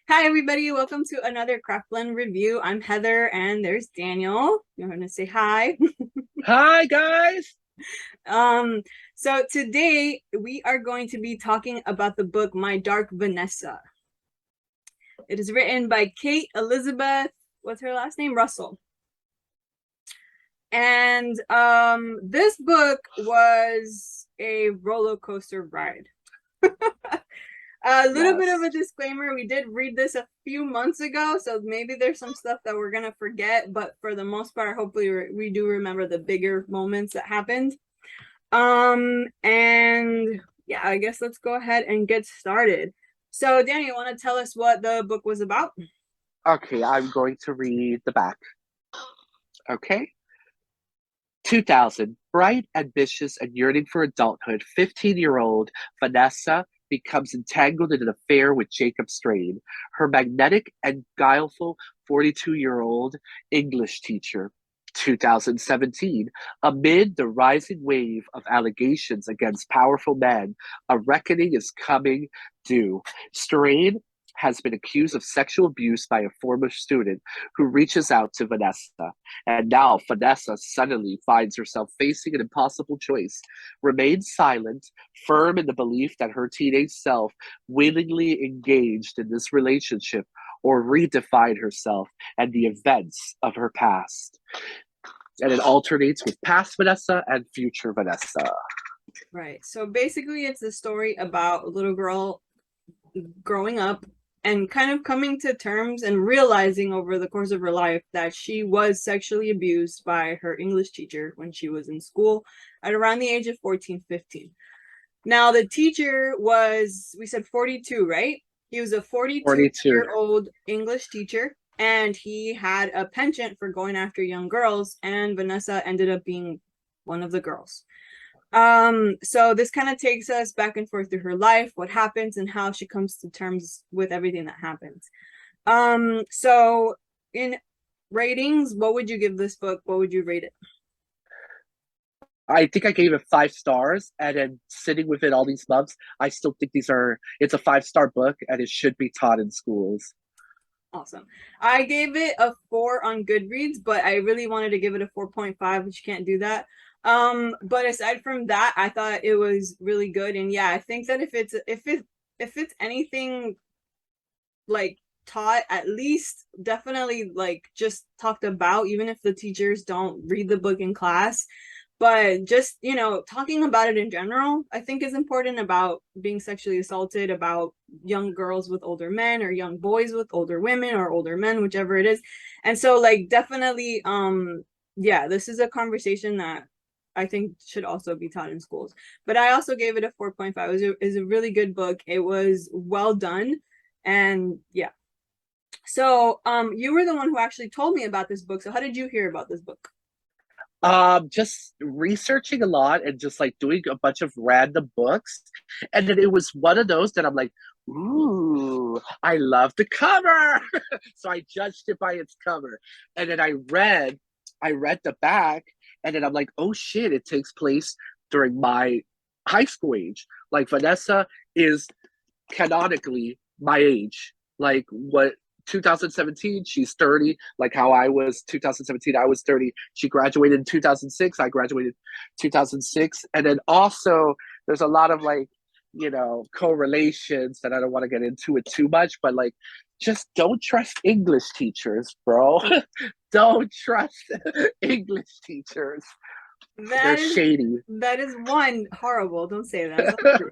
Hi, everybody. Welcome to another Craft Blend review. I'm Heather, and there's Daniel. You want to say hi? Hi guys. um, so today we are going to be talking about the book My Dark Vanessa. It is written by Kate Elizabeth, what's her last name? Russell. And this book was a roller coaster ride. A little bit of a Yes. disclaimer. We did read this a few months ago, so maybe there's some stuff that we're going to forget, but for the most part, hopefully we do remember the bigger moments that happened. And yeah, I guess let's go ahead and get started. So, Danny, you want to tell us what the book was about? Okay, I'm going to read the back. Okay. 2000. Bright, ambitious, and yearning for adulthood, 15-year-old Vanessa becomes entangled in an affair with Jacob Strain, her magnetic and guileful 42-year-old English teacher. 2017. Amid the rising wave of allegations against powerful men, a reckoning is coming due. Strain has been accused of sexual abuse by a former student who reaches out to Vanessa. And now Vanessa suddenly finds herself facing an impossible choice: remain silent, firm in the belief that her teenage self willingly engaged in this relationship, or redefine herself and the events of her past. And it alternates with past Vanessa and future Vanessa. Right. So basically, it's a story about a little girl growing up and kind of coming to terms and realizing over the course of her life that she was sexually abused by her English teacher when she was in school at around the age of 14, 15. Now, the teacher was, we said 42, right? He was a 42.42-year-old English teacher, and he had a penchant for going after young girls, and Vanessa ended up being one of the girls. So this kind of takes us back and forth through her life, what happens, and how she comes to terms with everything that happens. So in ratings, what would you give this book? What would you rate it? I think I gave it 5 stars, and then sitting with it all these months, I still think it's a 5-star book and it should be taught in schools. Awesome. I gave it a 4 on Goodreads, but I really wanted to give it a 4.5, but you can't do that. But aside from that, I thought it was really good. And yeah, I think that if it's anything like taught, at least definitely like just talked about, even if the teachers don't read the book in class, but just talking about it in general, I think is important, about being sexually assaulted, about young girls with older men, or young boys with older women, or older men, whichever it is. And so like definitely yeah, this is a conversation that I think should also be taught in schools. But I also gave it a 4.5. It was a really good book. It was well done. And yeah. So you were the one who actually told me about this book. So how did you hear about this book? Just researching a lot and just like doing a bunch of random books. And then it was one of those that I'm like, ooh, I love the cover. So I judged it by its cover. And then I read the back, and then I'm like, oh shit, it takes place during my high school age. Like Vanessa is canonically my age. Like what 2017, she's 30. Like how I was 2017, I was 30. She graduated in 2006. I graduated 2006. And then also, there's a lot of like, correlations that I don't want to get into it too much, but like, just don't trust English teachers, bro. Don't trust English teachers. They're That is shady. that is one horrible. Don't say that. It's not true.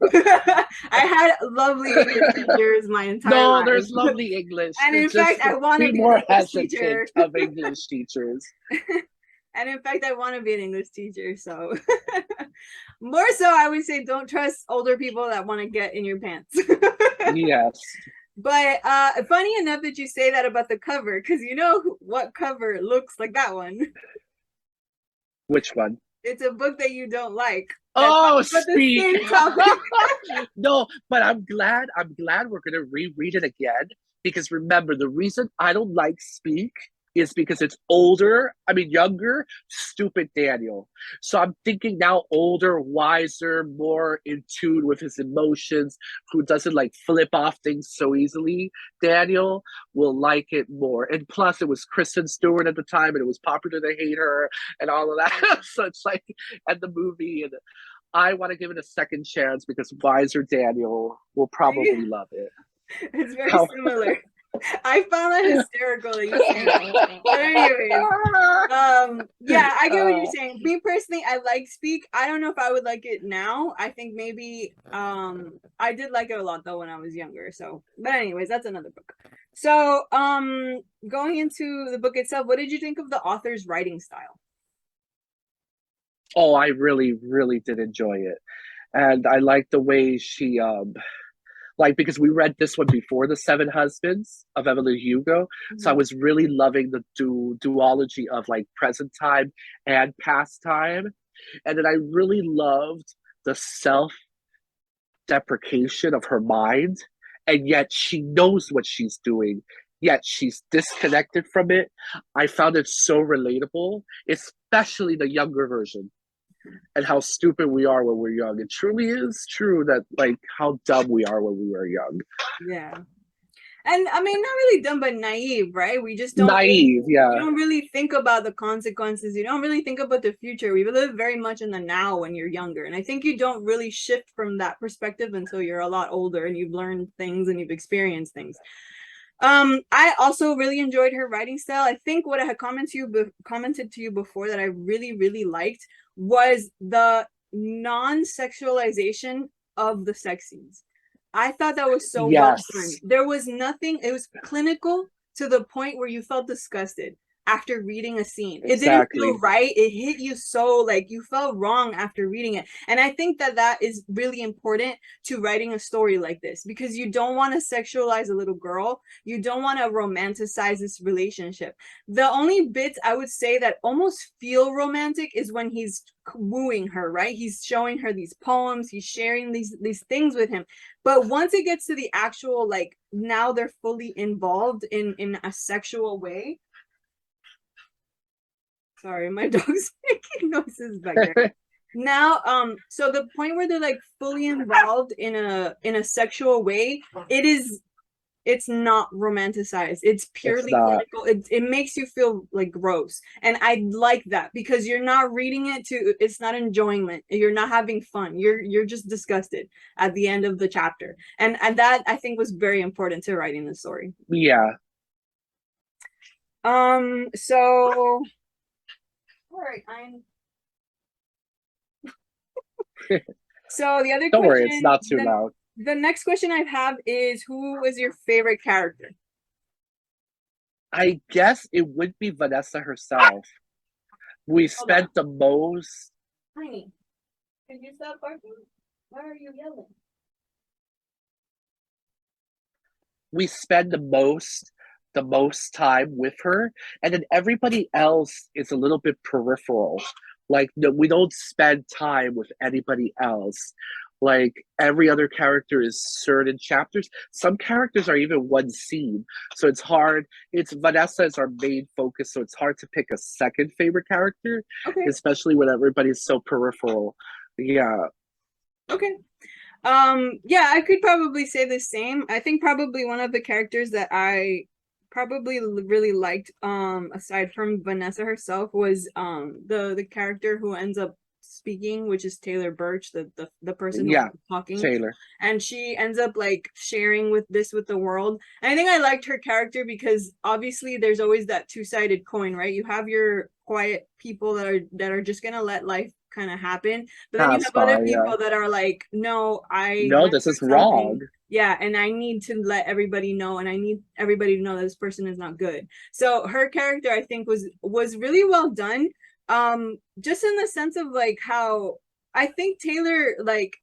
I had lovely English teachers my entire No, life. there's lovely English. And in fact, Just I want to be be an more English hesitant teacher. of English teachers. And in fact, I want to be an English teacher. So more so, I would say don't trust older people that want to get in your pants. Yes. But funny enough that you say that about the cover, because you know what cover looks like that one. Which one? It's a book that you don't like that Oh, talks about the speak. same topic. No, but I'm glad we're gonna reread it again, because remember, the reason I don't like Speak is because it's older, I mean younger, stupid Daniel. So I'm thinking now older, wiser, more in tune with his emotions, who doesn't like flip off things so easily. Daniel will like it more. And plus it was Kristen Stewart at the time and it was popular to hate her and all of that. So it's like and the movie and I want to give it a second chance because wiser Daniel will probably love it. It's very How similar. I found that hysterical that you say that. But anyways, yeah, I get what you're saying. Me personally, I like Speak. I don't know if I would like it now. I think maybe I did like it a lot though when I was younger. So, but anyways, that's another book. So, going into the book itself, what did you think of the author's writing style? oh, I really, really did enjoy it. And I like the way she like because we read this one before the Seven Husbands of Evelyn Hugo, so I Mhm. was really loving the duology of like present time and past time, and then I really loved the self deprecation of her mind, and yet she knows what she's doing, yet she's disconnected from it. I found it so relatable, especially the younger version and how stupid we are when we're young. It truly is true that like how dumb we are when we were young. Yeah. And I mean, not really dumb, but naive, right? We just don't really, Naive, you yeah. don't really think about the consequences. You don't really think about the future. We live very much in the now when you're younger. And I think you don't really shift from that perspective until you're a lot older and you've learned things and you've experienced things. I also really enjoyed her writing style. I think what I had commented to you before that I really, really liked was the non-sexualization of the sex scenes. I thought that was so well done. Yes, There was nothing, it was clinical to the point where you felt disgusted after reading a scene. It didn't feel exactly. right. It hit you so like you felt wrong after reading it. And I think that that is really important to writing a story like this because you don't want to sexualize a little girl. You don't want to romanticize this relationship. The only bits I would say that almost feel romantic is when he's wooing her, right? He's showing her these poems, he's sharing these things with him. But once it gets to the actual like now they're fully involved in a sexual way. Sorry, my dog's making noises back there. Now, so the point where they're like fully involved in a sexual way, it is it's not romanticized. It's It's purely not. clinical. It makes you feel like gross. And I like that because you're not reading it to it's not enjoyment. You're not having fun. You're just disgusted at the end of the chapter. And that I think was very important to writing the story. Yeah. So all right, I'm so the other Don't worry, it's question, not too loud. the next question I have is who was your favorite character? I guess it would be Vanessa herself. We Hold on. spent the most Tiny, can you stop barking? Why are you yelling? we spend the most time with her, and then everybody else is a little bit peripheral. Like no, we don't spend time with anybody else. Like every other character is certain chapters. Some characters are even one scene, so it's hard. It's Vanessa is our main focus, so it's hard to pick a second favorite character, Okay. especially when everybody's so peripheral. Yeah, Okay. Yeah, I could probably say the same. I think probably one of the characters that I probably really liked, aside from Vanessa herself, was the character who ends up speaking, which is Taylor Birch, the person who yeah, ends up talking, Taylor. and she ends up like sharing with the world. And I think I liked her character because obviously there's always that two-sided coin, right? You have your quiet people that are just gonna let life kind of happen, but then you Pass have other by. Yeah. people that are like, no, I No, went this is through wrong. something. Yeah, and I need to let everybody know, and I need everybody to know that this person is not good. So her character, I think, was really well done. Just in the sense of like how I think Taylor like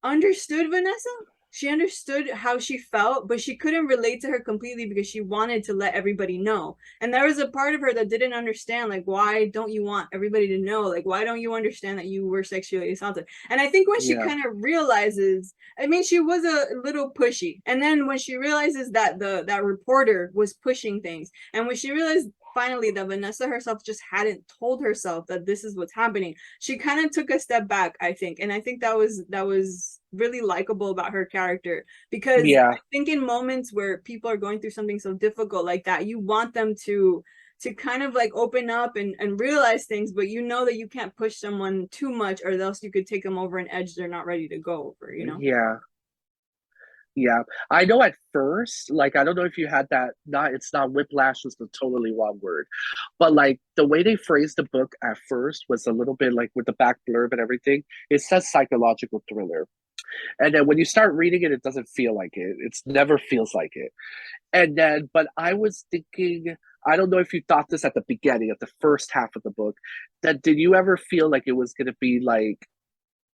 understood Vanessa. she understood how she felt, but she couldn't relate to her completely because she wanted to let everybody know. And there was a part of her that didn't understand, like, why don't you want everybody to know? Like, why don't you understand that you were sexually assaulted? And I think when she Yeah. kind of realizes, I mean, she was a little pushy. And then when she realizes that that reporter was pushing things, and when she realized finally that Vanessa herself just hadn't told herself that this is what's happening, she kind of took a step back, I think. And I think that was really likable about her character, because Yeah. I think in moments where people are going through something so difficult like that, you want them to kind of like open up and realize things, but you know that you can't push someone too much, or else you could take them over an edge they're not ready to go over, you know? Yeah. Yeah. I know at first, like I don't know if you had that, not it's not whiplash was the totally wrong word. But like the way they phrased the book at first was a little bit like with the back blurb and everything, it says psychological thriller. And then when you start reading it, it doesn't feel like it. It's never feels like it. And then, but I was thinking, I don't know if you thought this at the beginning, at the first half of the book, that did you ever feel like it was going to be like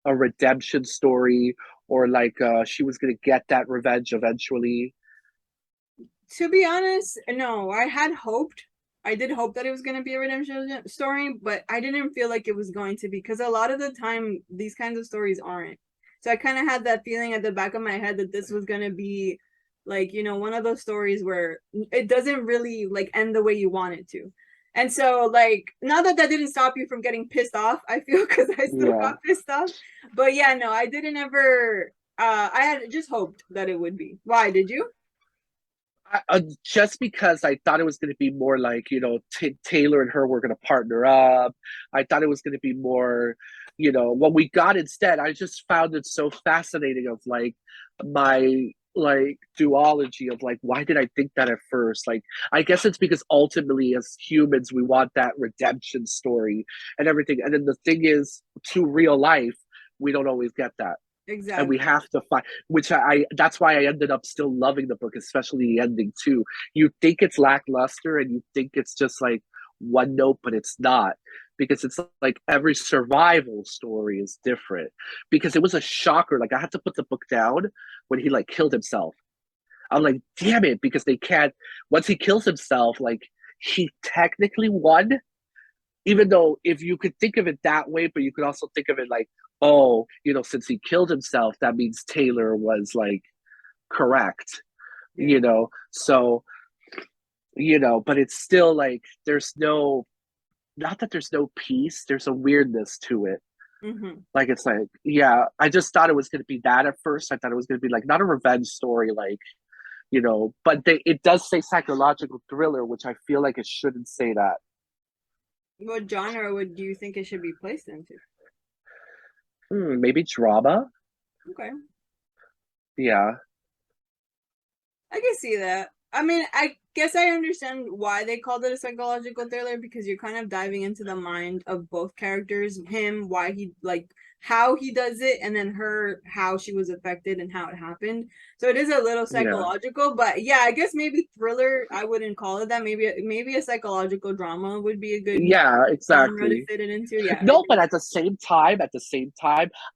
a redemption story or like she was going to get that revenge eventually? To be honest, no, I had hoped. I did hope that it was going to be a redemption story, but I didn't feel like it was going to be, because a lot of the time these kinds of stories aren't. So I kind of had that feeling at the back of my head that this was going to be like, you know, one of those stories where it doesn't really like end the way you want it to. And so like, not that that didn't stop you from getting pissed off, I feel, because I still Yeah. got pissed off. But yeah, no, I didn't ever I had just hoped that it would be. Why did you? Just because I thought it was going to be more like, Taylor and her were going to partner up. I thought it was going to be more, what we got instead. I just found it so fascinating of like my like duology of like, why did I think that at first? Like, I guess it's because ultimately as humans, we want that redemption story and everything. And then the thing is, to real life, we don't always get that, and we Exactly. have to find, which that's why I ended up still loving the book, especially the ending too. You think it's lackluster and you think it's just like one note, but it's not, because it's like every survival story is different. Because it was a shocker, like I had to put the book down when he like killed himself. I'm like, damn it, because they can't, once he kills himself, like he technically won, even though if you could think of it that way, but you could also think of it like, oh, since he killed himself, that means Taylor was like correct, Yeah. So, but it's still like there's no, not that there's no peace, there's a weirdness to it. Mm-hmm. Like it's like, yeah, I just thought it was going to be that at first. I thought it was going to be like not a revenge story, like, but it does say psychological thriller, which I feel like it shouldn't say that. What genre would do you think it should be placed into? Maybe drama. Okay. Yeah. I can see that. I mean, I guess I understand why they called it a psychological thriller, because you're kind of diving into the mind of both characters, him, why he like how he does it, and then her, how she was affected and how it happened. So it is a little Yeah. psychological, but yeah, I guess maybe thriller, I wouldn't call it that. Maybe a psychological drama would be a good Yeah, genre to exactly. fit it into. Yeah, I No, agree. but at the same time,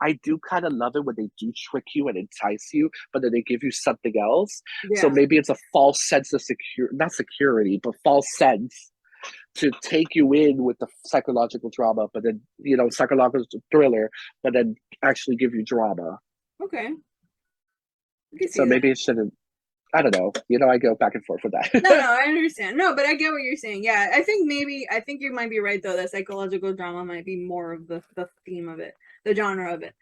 I do kind of love it when they do trick you and entice you, but then they give you something else. So Yeah. maybe it's a false sense of not security, but false sense to take you in with the psychological drama, but then, psychological thriller, but then actually give you drama. Okay. I can see So that. maybe it shouldn't, I don't know. I go back and forth with No, no, that. I understand. No, but I get what you're saying. Yeah, I think you might be right though, that psychological drama might be more of the theme of it, the genre of it.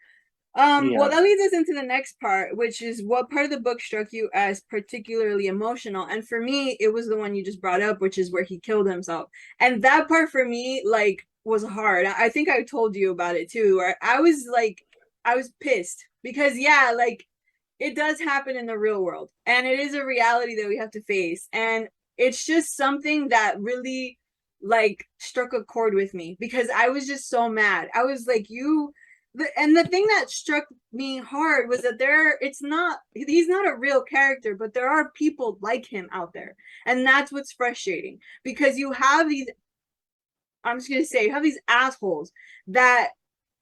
Well, Yeah. that leads us into the next part, which is what part of the book struck you as particularly emotional? And for me, it was the one you just brought up, which is where he killed himself. And that part for me, like, was hard. I think I told you about it too, where I was like, I was pissed because, yeah, like, it does happen in the real world, and it is a reality that we have to face. And it's just something that really, like, struck a chord with me, because I was just so mad. I was like, and the thing that struck me hard was that he's not a real character, but there are people like him out there. And that's what's frustrating, because you have these, I'm just gonna say, you have these assholes that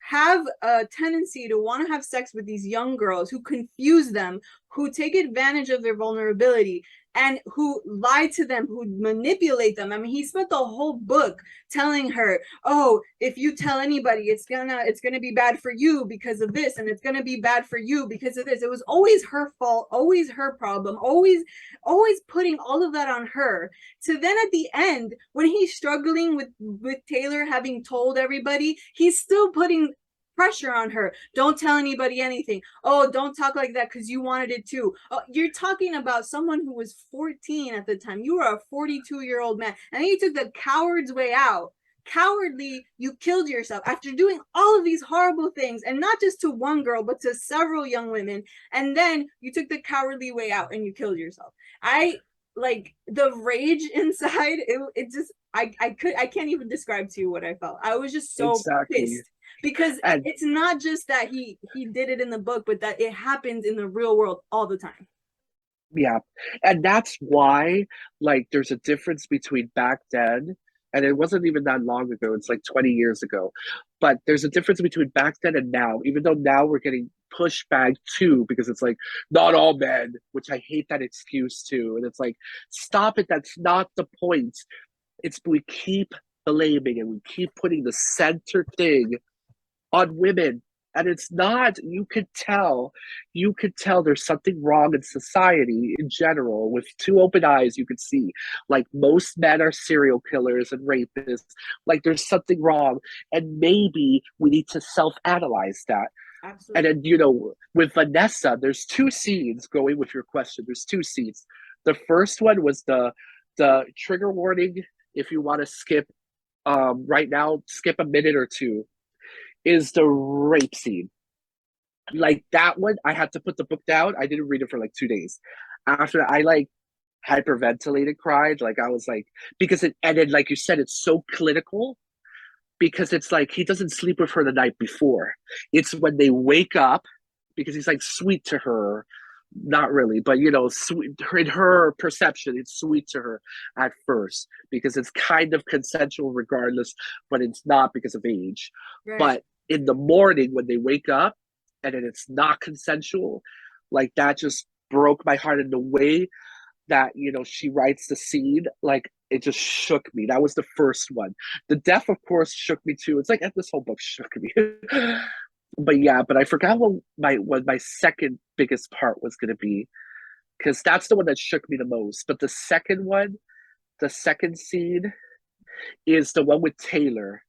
have a tendency to want to have sex with these young girls, who confuse them, who take advantage of their vulnerability, and who lie to them, who manipulate them. I mean, he spent the whole book telling her, "Oh, if you tell anybody, it's gonna be bad for you because of this, and it's gonna be bad for you because of this." It was always her fault, always her problem, always putting all of that on her. So then at the end, when he's struggling with Taylor having told everybody, he's still putting pressure on her. Don't tell anybody anything. Oh, don't talk like that because you wanted it too. Oh, you're talking about someone who was 14 at the time. You were a 42-year-old man, and then you took the coward's way out. Cowardly, you killed yourself after doing all of these horrible things, and not just to one girl, but to several young women. And then you took the cowardly way out and you killed yourself. I like the rage inside. It just I can't even describe to you what I felt. I was just so Exactly. pissed, because And it's not just that he did it in the book, but that it happens in the real world all the time. yeah, and that's why, like, there's a difference between back then, and it wasn't even that long ago, it's like 20 years ago. But there's a difference between back then and now, even though now we're getting pushback too, because it's like, not all men, which I hate that excuse too. And it's like, stop it, that's not the point. It's we keep blaming and we keep putting the center thing on women, and it's not. You could tell there's something wrong in society in general. With two open eyes, you could see, like, most men are serial killers and rapists. Like, there's something wrong, and maybe we need to self-analyze that. And Absolutely. then, with Vanessa, there's two scenes. Going with your question, there's two scenes. The first one was the trigger warning. If you want to skip right now, skip a minute or two, is the rape scene. Like, that one, I had to put the book down. I didn't read it for like 2 days. After that, I like hyperventilated, cried. Like, I was like, because and then, like you said, it's so clinical, because it's like he doesn't sleep with her the night before. It's when they wake up, because he's like sweet to her. Not really, but sweet in her perception, it's sweet to her at first because it's kind of consensual regardless, but it's not because of age. Right. But in the morning when they wake up and then it's not consensual, like, that just broke my heart in the way that she writes the scene. Like, it just shook me. That was the first one. The death, of course, shook me too. It's like, this whole book shook me. But yeah, but I forgot what my second biggest part was going to be, because that's the one that shook me the most. But the second one, the second scene, is the one with Taylor,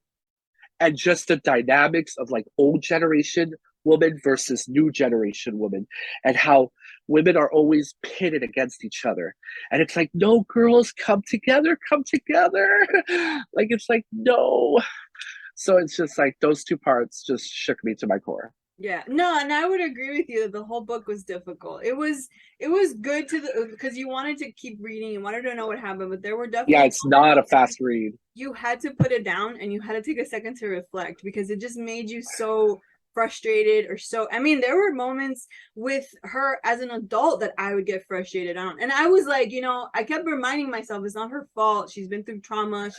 and just the dynamics of, like, old generation woman versus new generation woman, and how women are always pitted against each other. And it's like, no, girls, come together, come together. Like, it's like, no. So it's just like those two parts just shook me to my core. Yeah, no, and I would agree with you that the whole book was difficult. It was good to the because you wanted to keep reading, you wanted to know what happened, but there were Yeah, definitely it's moments not a where fast read. you had to put it down and you had to take a second to reflect, because it just made you so frustrated. Or so, I mean, there were moments with her as an adult that I would get frustrated on, and I was like, I kept reminding myself it's not her fault, she's been through trauma,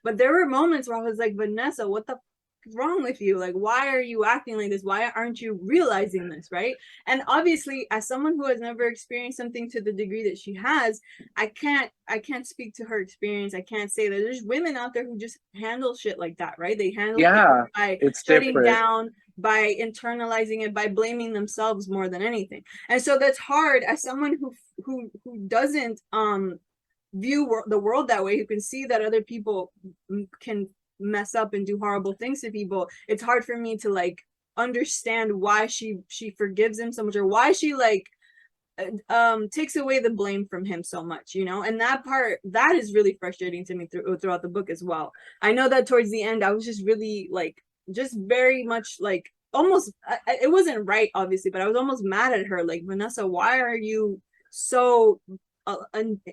but there were moments where I was like, Vanessa, what the wrong with you? Like, why are you acting like this? Why aren't you realizing this, right? And obviously, as someone who has never experienced something to the degree that she has, I can't speak to her experience. I can't say that there's women out there who just handle shit like that, right? They handle things Yeah, by it's shutting different. down, by internalizing it, by blaming themselves more than anything. And so that's hard as someone who doesn't view the world that way, who can see that other people can mess up and do horrible things to people. It's hard for me to like understand why she forgives him so much, or why she like takes away the blame from him so much, and that part, that is really frustrating to me throughout the book as well. I know that towards the end I was just really like, just very much like, almost it wasn't right obviously, but I was almost mad at her, like, Vanessa, why are you so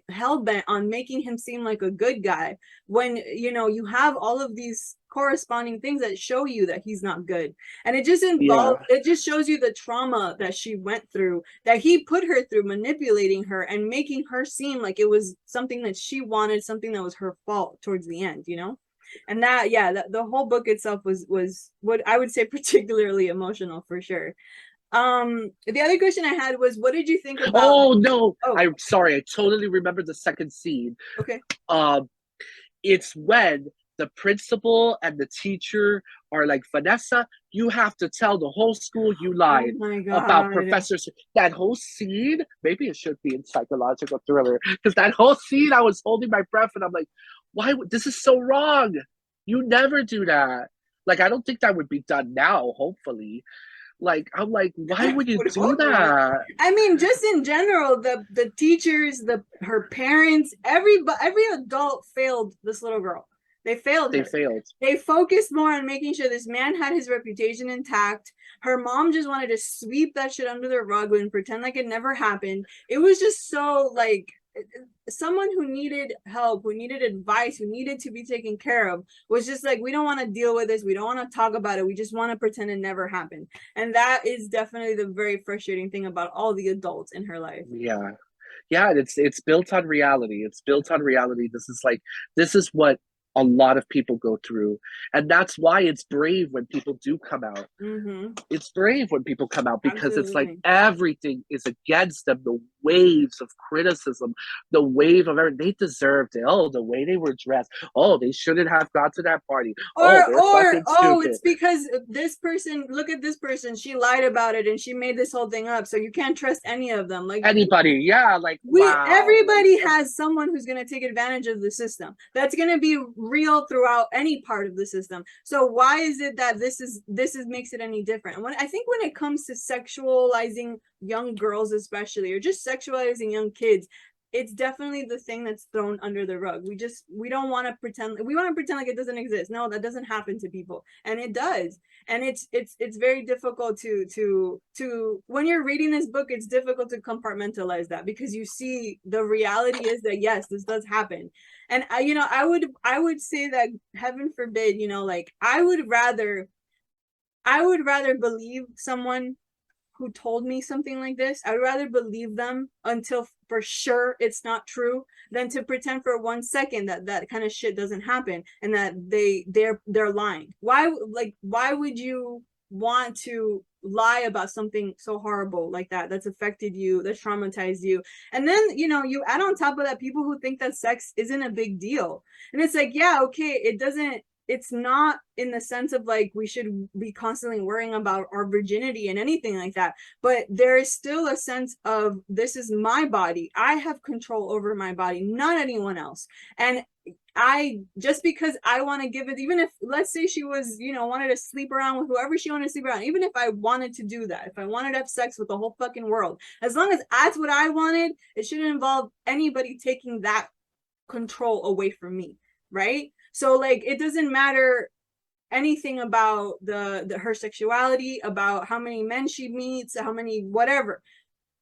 hell-bent on making him seem like a good guy when you have all of these corresponding things that show you that he's not good. And Yeah, it just shows you the trauma that she went through, that he put her through, manipulating her and making her seem like it was something that she wanted, something that was her fault towards the end. And that, yeah, the whole book itself was what I would say particularly emotional for sure. The other question I had was, what did you think about? Oh no, Oh, I'm sorry. I totally remember the second scene. okay. Um, it's when the principal and the teacher are like, Vanessa, you have to tell the whole school you Oh lied my about God. professors. That whole scene, maybe it should be in psychological thriller, because that whole scene, I was holding my breath and I'm like, why? This is so wrong. You never do that. Like, I don't think that would be done now, hopefully. Like, I'm like, why I would you would do hope not. that? I mean, just in general, the teachers, the her parents, every adult failed this little girl. They failed They her. failed. They focused more on making sure this man had his reputation intact. Her mom just wanted to sweep that shit under the rug and pretend like it never happened. It was just so like someone who needed help, who needed advice, who needed to be taken care of was just like, we don't want to deal with this. We don't want to talk about it. We just want to pretend it never happened. And that is definitely the very frustrating thing about all the adults in her life. Yeah. Yeah, it's built on reality. It's built on reality. This is what a lot of people go through. And that's why it's brave when people do come out. Mm-hmm. It's brave when people come out because it's like Absolutely. everything is against them. The waves of criticism, the wave of everything. They deserved it. Oh, the way they were dressed. Oh, they shouldn't have gone to that party. Oh, they're Or fucking oh, stupid. it's because this person, look at this person, she lied about it and she made this whole thing up, so you can't trust any of them. Like Anybody, yeah, like we wow, like everybody has someone who's going to take advantage of the system. That's going to be real throughout any part of the system. So why is it that this is makes it any different? And when I think when it comes to sexualizing young girls especially, or just sexualizing young kids, it's definitely the thing that's thrown under the rug. We don't want to pretend, we want to pretend like it doesn't exist. No, that doesn't happen to people, and it does. And it's very difficult to when you're reading this book, it's difficult to compartmentalize that, because you see the reality is that yes, this does happen. And I would say that, heaven forbid, like I would rather believe someone who told me something like this. I'd rather believe them until for sure it's not true than to pretend for 1 second that that kind of shit doesn't happen and that they're lying. Why would you want to lie about something so horrible like that, that's affected you, that's traumatized you? And then you add on top of that people who think that sex isn't a big deal. And it's like, yeah, okay, it's not in the sense of like we should be constantly worrying about our virginity and anything like that, but there is still a sense of, this is my body, I have control over my body, not anyone else. And I, just because I want to give it, even if let's say she was wanted to sleep around with whoever she wanted to sleep around, even if I wanted to do that, if I wanted to have sex with the whole fucking world, as long as that's what I wanted, it shouldn't involve anybody taking that control away from me, right? So like it doesn't matter anything about the her sexuality, about how many men she meets, how many whatever.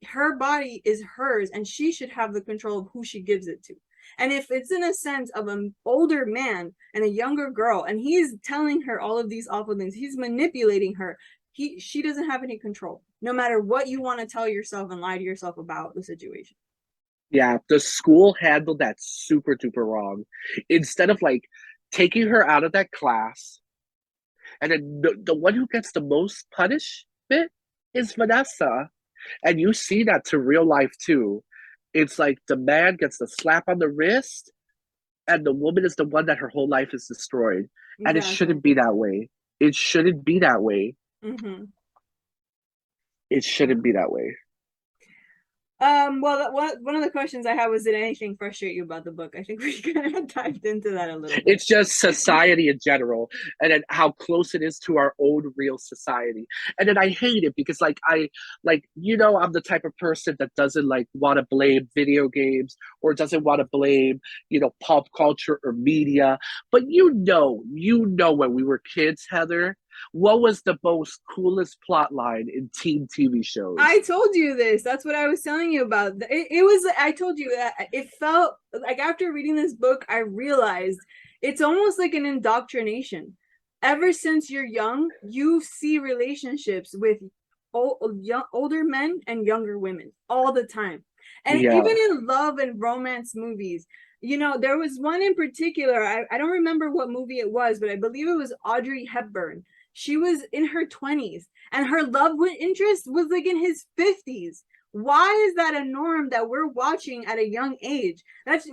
Her body is hers and she should have the control of who she gives it to. And if it's in a sense of an older man and a younger girl and he's telling her all of these awful things, he's manipulating her, she doesn't have any control, no matter what you want to tell yourself and lie to yourself about the situation. yeah, the school handled that super duper wrong. Instead of like taking her out of that class, and then the one who gets the most punishment is Vanessa. And you see that to real life too. It's like the man gets the slap on the wrist, and the woman is the one that her whole life is destroyed. And it Exactly. shouldn't be that way. It shouldn't be that way. Mm-hmm. It shouldn't be that way. Well, one of the questions I had was, did anything frustrate you about the book? I think we kind of dived into that a little bit. It's just society in general, and then how close it is to our own real society. And then I hate it because I'm the type of person that doesn't like want to blame video games or doesn't want to blame pop culture or media. But when we were kids, Heather, what was the most coolest plot line in teen TV I shows? told you this. That's what I was telling you about. It was, I told you that it felt like after reading this book, I realized it's almost like an indoctrination. Ever since you're young, you see relationships with older men and younger women all the time. And Yeah. even in love and romance movies, there was one in particular. I don't remember what movie it was, but I believe it was Audrey Hepburn. She was in her 20s and her love interest was like in his 50s. Why is that a norm that we're watching at a young age? That's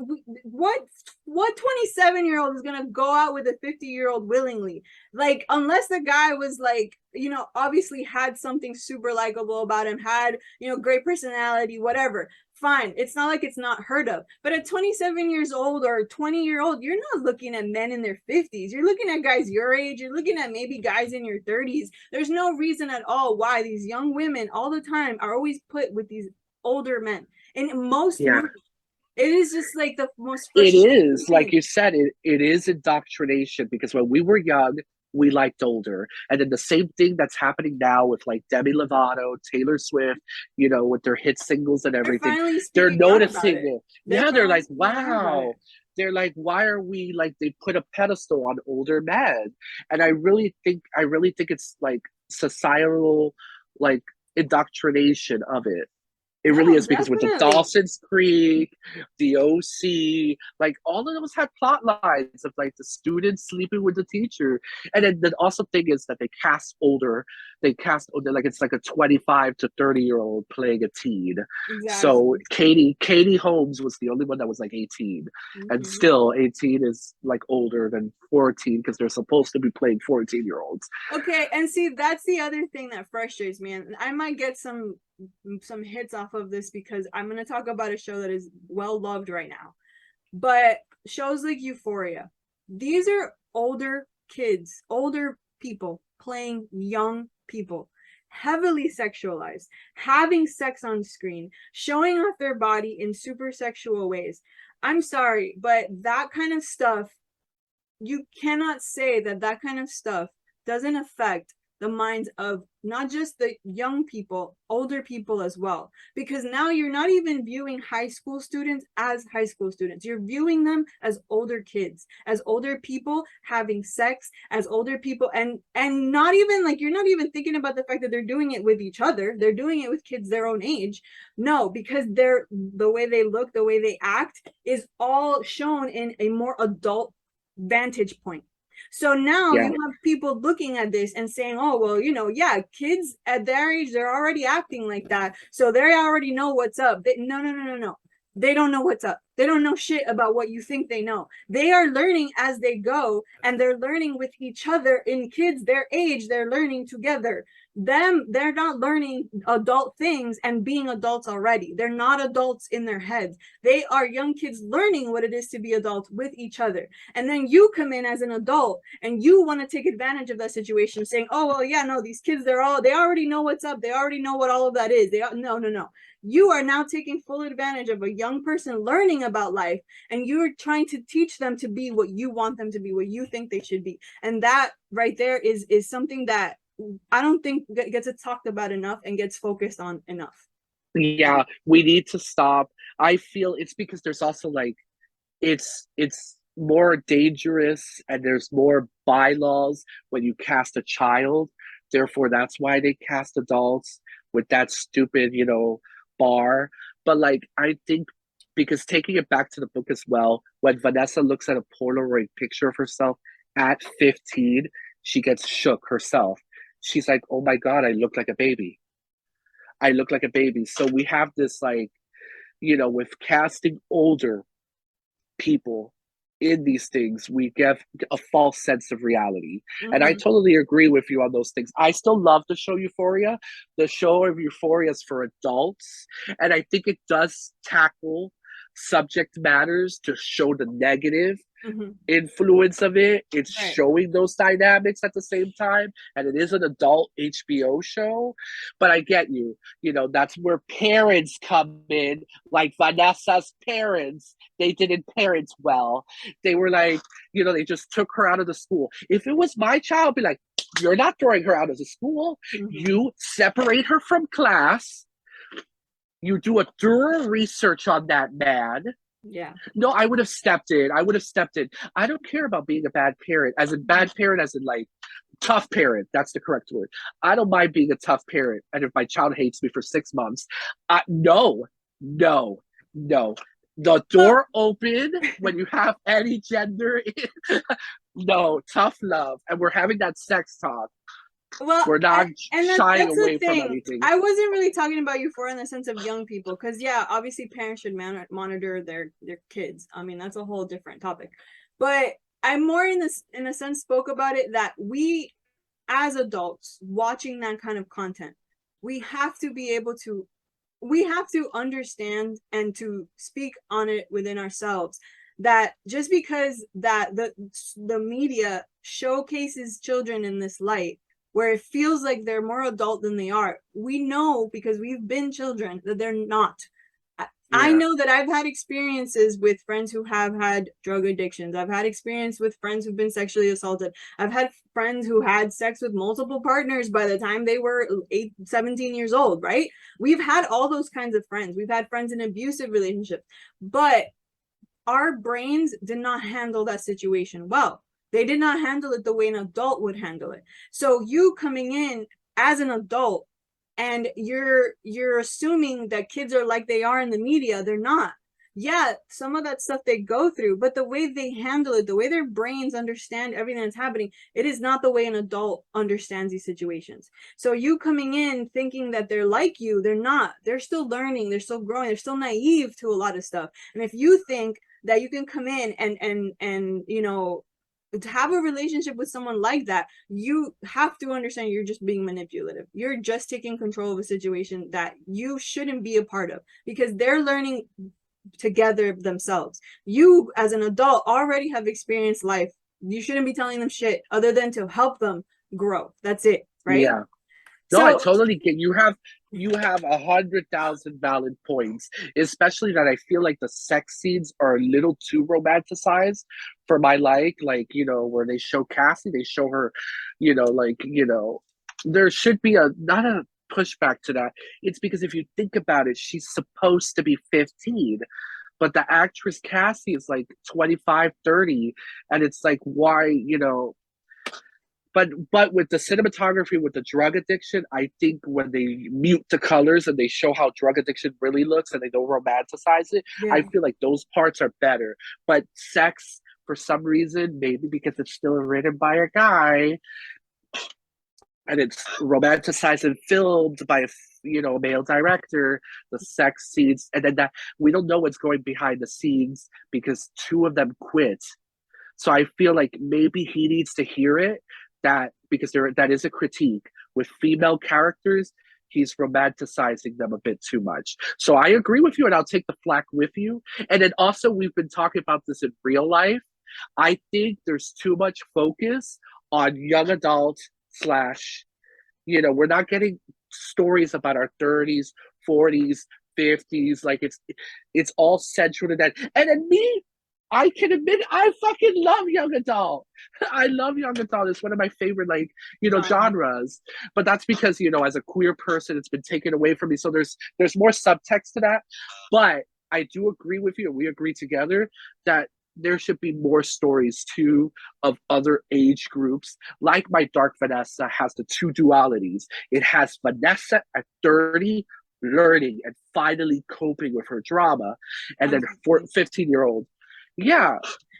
what 27-year-old is gonna go out with a 50-year-old willingly? Like, unless the guy was like, obviously had something super likable about him, had, great personality, whatever. Fine. It's not like it's not heard of. But at 27 years old or 20-year-old, you're not looking at men in their 50s. You're looking at guys your age. You're looking at maybe guys in your 30s. There's no reason at all why these young women all the time are always put with these older men. In most Yeah. movies, it is just like the most It frustrating is, like thing. you said, it is indoctrination because when we were young, we liked older. And then the same thing that's happening now with like Demi Lovato, Taylor Swift, with their hit singles and They're everything, finally they're speaking out about noticing it. it. They're Yeah, they're finally like, speaking out about wow. it. They're like, why are we like they put a pedestal on older men? And I really think it's like societal like indoctrination of it. It really No, is because with the definitely. Dawson's Creek, the OC, like all of those had plot lines of like the students sleeping with the teacher. And then the also thing is that they cast older, like it's like a 25 to 30-year-old playing a teen. So Exactly. Katie Holmes was the only one that was like 18. And Mm-hmm. still 18 is like older than 14 because they're supposed to be playing 14-year-olds. Okay, and see, that's the other thing that frustrates me, and I might get some hits off of this because I'm going to talk about a show that is well loved right now. But shows like Euphoria, these are older kids, older people playing young people, heavily sexualized, having sex on screen, showing off their body in super sexual ways. I'm sorry, but that kind of stuff, you cannot say that that kind of stuff doesn't affect the minds of not just the young people, older people as well. Because now you're not even viewing high school students as high school students. You're viewing them as older kids, as older people having sex, as older people, and not even like you're not even thinking about the fact that they're doing it with each other. They're doing it with kids their own age. No, because the way they look, the way they act is all shown in a more adult vantage point. So now you Yeah. have people looking at this and saying, oh, well, yeah, kids at their age, they're already acting like that. So they already know what's up. No, no, no, no, no. They don't know what's up. They don't know shit about what you think they know. They are learning as they go, and they're learning with each other. In kids their age, they're learning together. They're not learning adult things and being adults already. They're not adults in their heads. They are young kids learning what it is to be adults with each other. And then you come in as an adult and you want to take advantage of that situation, saying, oh, well, yeah, no, these kids, they already know what's up. They already know what all of that is. No, no, no. You are now taking full advantage of a young person learning about life, and you're trying to teach them to be what you want them to be, what you think they should be. And that right there is something that I don't think gets talked about enough and gets focused on enough. Yeah, we need to stop. I feel it's because there's also like it's more dangerous and there's more bylaws when you cast a child. Therefore, that's why they cast adults with that stupid, bar. But like I think because taking it back to the book as well, when Vanessa looks at a Polaroid picture of herself at 15, she gets shook herself. She's like, "Oh my God, I look like a baby. I look like a baby." So we have this like, with casting older people in these things, we get a false sense of reality. And I Mm-hmm. totally agree with you on those things. I still love the show Euphoria. The show of Euphoria is for adults. And I think it does tackle subject matters to show the negative Mm-hmm. influence of it. It's Right. showing those dynamics at the same time, and it is an adult HBO show. But I get you. That's where parents come in, like Vanessa's parents. They didn't parent well. They were like, they just took her out of the school. If it was my child, I'd be like, you're not throwing her out of the school. Mm-hmm. You separate her from class. You do a thorough research on that man. Yeah. No, I would have stepped in. I would have stepped in. I don't care about being a bad parent, as a bad parent, as in like tough parent. That's the correct word. I don't mind being a tough parent. And if my child hates me for 6 months, no, No, no. The Well, door open when you have any gender. No, tough love. And we're having that sex talk. well, We're not and shying that's the away from thing. anything. I wasn't really talking about euphoria in the sense of young people, because yeah, obviously parents should monitor their kids. I mean, that's a whole different topic. But I more in a sense spoke about it that we as adults watching that kind of content, we have to be able to we have to understand and to speak on it within ourselves that just because that the media showcases children in this light where it feels like they're more adult than they are, we know because we've been children that they're not. I Yeah. know that I've had experiences with friends who have had drug addictions. I've had experience with friends who've been sexually assaulted. I've had friends who had sex with multiple partners by the time they were 17 years old, right? We've had all those kinds of friends. We've had friends in abusive relationships, but our brains did not handle that situation well. They did not handle it the way an adult would handle it. So you coming in as an adult and you're assuming that kids are like they are in the media, they're not. Yeah, some of that stuff they go through, but the way they handle it, the way their brains understand everything that's happening, it is not the way an adult understands these situations. So you coming in thinking that they're like you, they're not. They're still learning, they're still growing, they're still naive to a lot of stuff. And if you think that you can come in and to have a relationship with someone like that, you have to understand you're just being manipulative. You're just taking control of a situation that you shouldn't be a part of because they're learning together themselves. You, as an adult, already have experienced life. You shouldn't be telling them shit other than to help them grow. That's it, right? Yeah. No, I So, totally get you have 100,000 valid points, especially that I feel like the sex scenes are a little too romanticized for my like, where they show Cassie, they show her, there should be a not a pushback to that. It's because if you think about it, she's supposed to be 15, but the actress Cassie is like 25, 30, and it's like why, but with the cinematography with the drug addiction, I think when they mute the colors and they show how drug addiction really looks and they don't romanticize it, I yeah. feel like those parts are better. But sex, for some reason, maybe because it's still written by a guy and it's romanticized and filmed by a male director, the sex scenes, and then that we don't know what's going behind the scenes because two of them quit. So I feel like maybe he needs to hear it, that because that is a critique with female characters. He's romanticizing them a bit too much. So I agree with you, and I'll take the flack with you. And then also, we've been talking about this in real life. I think there's too much focus on young adult slash, we're not getting stories about our 30s, 40s, 50s. Like it's all central to that. And then me, I can admit I fucking love young adult. I love young adult. It's one of my favorite genres. But that's because as a queer person, it's been taken away from me. So there's more subtext to that. But I do agree with you, and we agree together that there should be more stories too of other age groups. Like my Dark Vanessa has the two dualities. It has Vanessa at 30 learning and finally coping with her drama, and then 15-year-old. Yeah.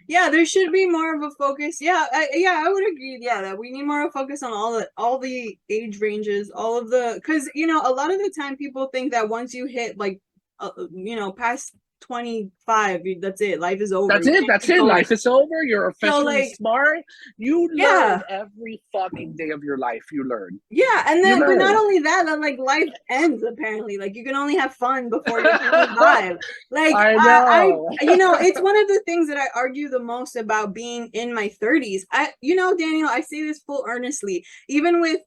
Yeah, there should be more of a focus. I would agree. Yeah, that we need more of a focus on all the age ranges, all of the because a lot of the time people think that once you hit like past 25, that's it. Life is over. That's You it. can't That's keep it. going. Life is over. You're So officially like, smart. You learn yeah, every fucking day of your life. You learn. yeah, and You then but not learn. only that, that like life ends apparently. Like you can only have fun before you're 25. Like I I know. it's one of the things that I argue the most about being in my 30s. Daniel, I say this full earnestly. Even with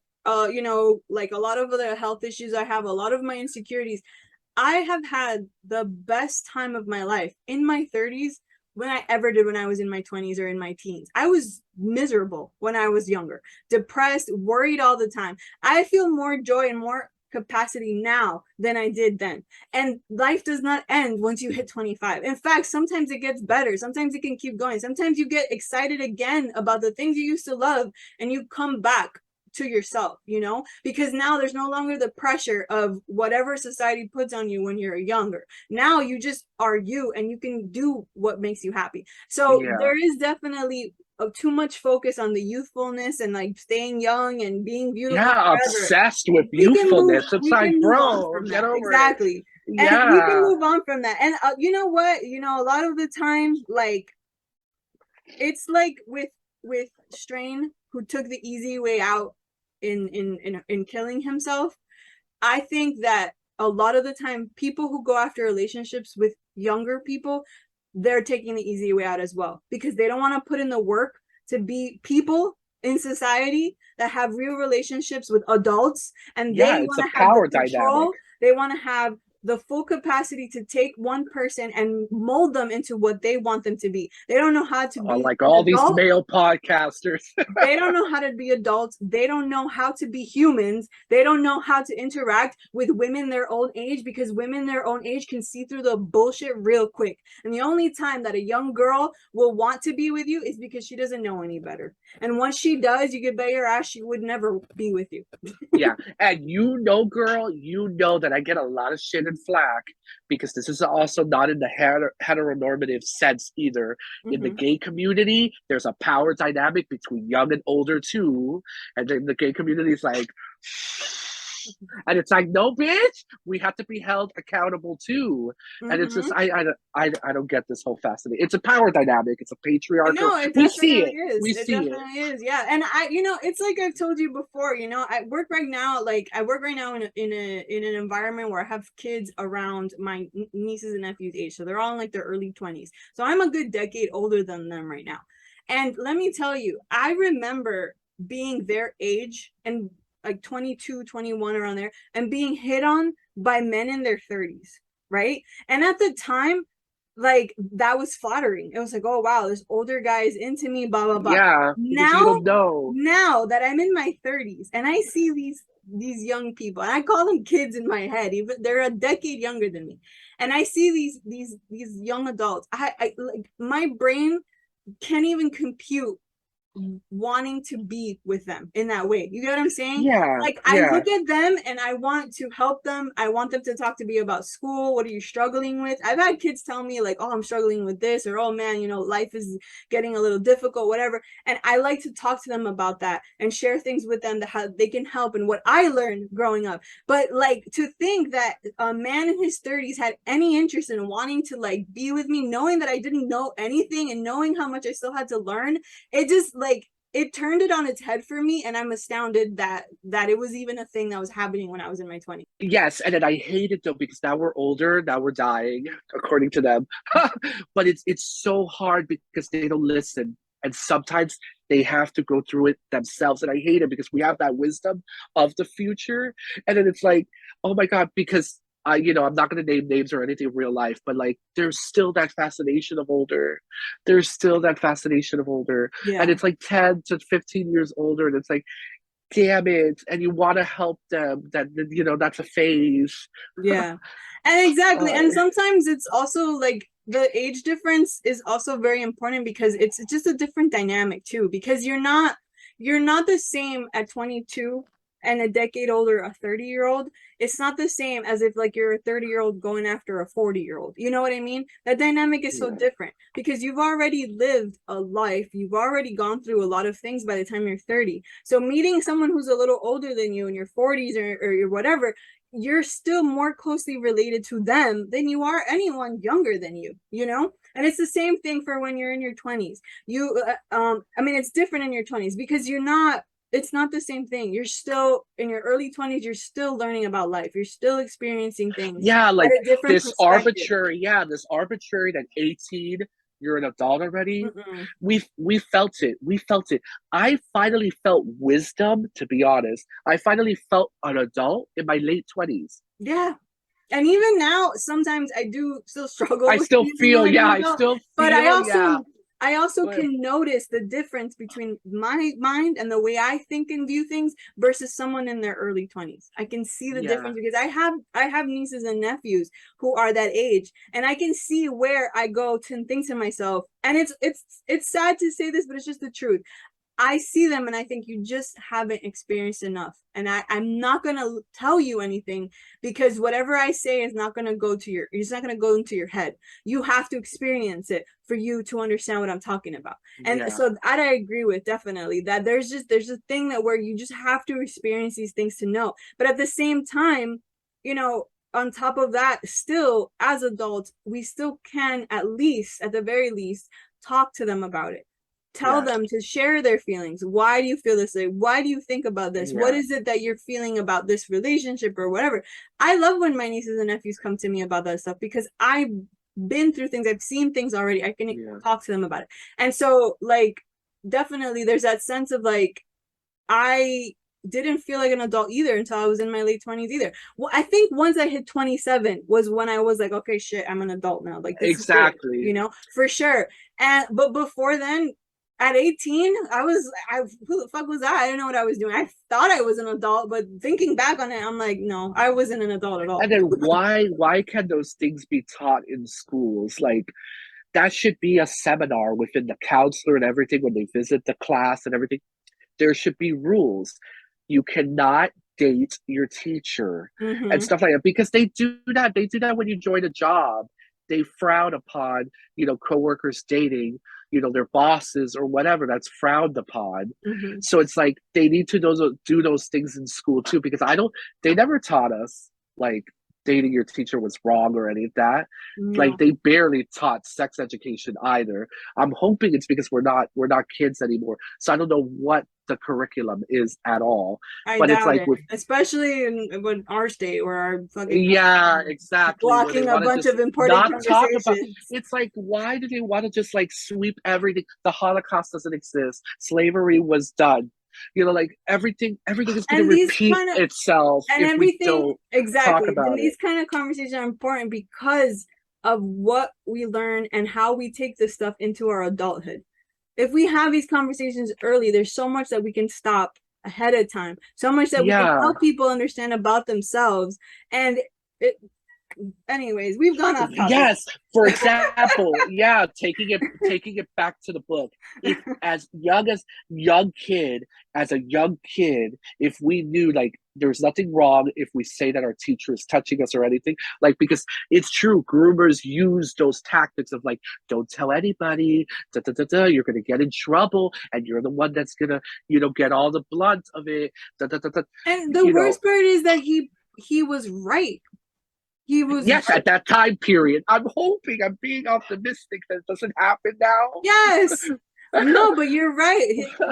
like a lot of the health issues I have, a lot of my insecurities, I have had the best time of my life in my 30s when I ever did when I was in my 20s or in my teens. I was miserable when I was younger, depressed, worried all the time. I feel more joy and more capacity now than I did then. And life does not end once you hit 25. In fact, sometimes it gets better. Sometimes it can keep going. Sometimes you get excited again about the things you used to love and you come back to yourself, you know, because now there's no longer the pressure of whatever society puts on you when you're younger. Now you just are you, and you can do what makes you happy. So Yeah. there is definitely too much focus on the youthfulness and like staying young and being beautiful Yeah, forever. obsessed with we can move youthfulness. It's we like, can move on bro, from get that, over it. exactly. And we can Yeah. move on from that. And you know what, you know, a lot of the time, like, it's like with Strain, who took the easy way out in killing himself. I think that a lot of the time, people who go after relationships with younger people, they're taking the easy way out as well, because they don't want to put in the work to be people in society that have real relationships with adults, and Yeah, they it's want a to have the power dynamic. control. They want to have the full capacity to take one person and mold them into what they want them to be. They don't know how to be Like an all these adult. male podcasters. They don't know how to be adults. They don't know how to be humans. They don't know how to interact with women their own age, because women their own age can see through the bullshit real quick. And the only time that a young girl will want to be with you is because she doesn't know any better. And once she does, you could bet your ass she would never be with you. Yeah. And you know, girl, you know that I get a lot of shit and flack because this is also not in the heteronormative sense either. In the Mm-hmm. gay community, there's a power dynamic between young and older too. And then the gay community is like, and it's like, no, bitch, we have to be held accountable too. And it's Mm-hmm. just, I don't get this whole fascinating. It's a power dynamic. It's a patriarchal. No, it We see definitely it. is. We It see it. definitely is. Yeah. And I, you know, it's like I've told you before, you know, I work right now, like I work right now in an environment where I have kids around my nieces and nephews' age. So they're all in like their early 20s. So I'm a good decade older than them right now. And let me tell you, I remember being their age and like 22, 21 around there, and being hit on by men in their 30s, right? And at the time, like, that was flattering. It was like, oh wow, this older guy is into me, blah blah blah. Yeah, because you Now, don't know. now that I'm in my 30s and I see these young people, and I call them kids in my head, even they're a decade younger than me, and I see these young adults. I like, my brain can't even compute wanting to be with them in that way. You get what I'm saying? Yeah, Like, I yeah. look at them and I want to help them. I want them to talk to me about school. What are you struggling with? I've had kids tell me like, "Oh, I'm struggling with this," or "Oh man, you know, life is getting a little difficult, whatever." And I like to talk to them about that and share things with them that how they can help and what I learned growing up. But like, to think that a man in his 30s had any interest in wanting to like be with me, knowing that I didn't know anything and knowing how much I still had to learn, it just like, it turned it on its head for me, and I'm astounded that it was even a thing that was happening when I was in my 20s. Yes, and then I hate it though because now we're older, now we're dying, according to them. But it's so hard because they don't listen. And sometimes they have to go through it themselves. And I hate it because we have that wisdom of the future. And then it's like, oh my God, because I'm not gonna name names or anything in real life, but like there's still that fascination of older. There's still that fascination of older. And Yeah. it's like 10 to 15 years older. And it's like, damn it, and you want to help them, that's a phase. Yeah. And exactly. uh, And sometimes it's also like the age difference is also very important, because it's just a different dynamic too, because you're not the same at 22 and a decade older, a 30-year-old. It's not the same as if like you're a 30-year-old going after a 40-year-old. You know what I mean? That dynamic is so yeah, different because you've already lived a life. You've already gone through a lot of things by the time you're 30. So meeting someone who's a little older than you in your 40s or whatever, you're still more closely related to them than you are anyone younger than you know. And it's the same thing for when you're in your 20s. I mean, it's different in your 20s because it's not the same thing. You're still in your early 20s, you're still learning about life, you're still experiencing things yeah, at like a different perspective. this arbitrary that 18 you're an adult already. Mm-mm. We felt it. I finally felt wisdom, to be honest. I finally felt an adult in my late 20s. Yeah. And even now, sometimes I do still struggle I with still feeling feel, like yeah, an I adult, still but I feel, yeah. also I also But can notice the difference between my mind and the way I think and view things versus someone in their early 20s. I can see the yeah, difference because I have nieces and nephews who are that age, and I can see where I go to think to myself, and it's sad to say this, but it's just the truth. I see them and I think you just haven't experienced enough. And I'm not gonna tell you anything because whatever I say is not gonna go to your, it's not gonna go into your head. You have to experience it for you to understand what I'm talking about. And Yeah, so that I agree with definitely that there's a thing that where you just have to experience these things to know. But at the same time, you know, on top of that, still as adults, we still can at least, at the very least, talk to them about it, tell yeah, them to share their feelings. Why do you feel this way? Why do you think about this? What yeah, is it that you're feeling about this relationship or whatever? I love when my nieces and nephews come to me about that stuff because I've been through things, I've seen things already. I can yeah. talk to them about it. And so, like, definitely there's that sense of like, I didn't feel like an adult either until I was in my late 20s either. Well, I think once I hit 27 was when I was like, okay, shit, I'm an adult now. Like this is it, Exactly. you know, for sure. And but before then, at 18, I who the fuck was that? I didn't know what I was doing. I thought I was an adult, but thinking back on it, I'm like, no, I wasn't an adult at all. And then why can those things be taught in schools? Like that should be a seminar within the counselor and everything when they visit the class and everything. There should be rules. You cannot date your teacher and Mm-hmm. stuff like that because they do that. They do that when you join a job. They frown upon, coworkers dating, their bosses or whatever. That's frowned upon. Mm-hmm. So it's like they need to do those things in school too because I don't. They never taught us like dating your teacher was wrong or any of that. Like No, they barely taught sex education either. I'm hoping it's because we're not kids anymore. So I don't know what the curriculum is at all. I But it's doubt like it. with Especially in our state where our fucking yeah, exactly. Where they blocking a want to bunch just of important not talk about conversations. it's like why do they want to just like sweep everything? The Holocaust doesn't exist. Slavery was done. Like everything is gonna And these repeat kind of itself and if we everything don't talk exactly. And about it. these kind of conversations are important because of what we learn and how we take this stuff into our adulthood. If we have these conversations early, there's so much that we can stop ahead of time, so much that we can Yeah, help people understand about themselves. And it, anyways, we've gone off topic. yes, for example, yeah, taking it back to the book. If as a young kid, if we knew like there's nothing wrong if we say that our teacher is touching us or anything, like because it's true, groomers use those tactics of like, don't tell anybody, da, da, da, da, you're gonna get in trouble, and you're the one that's gonna, get all the blunt of it, da, da, da, da, And the you know, worst part is that he was right. He was yes, right. at that time period. I'm being optimistic that it doesn't happen now. Yes. No, but you're right.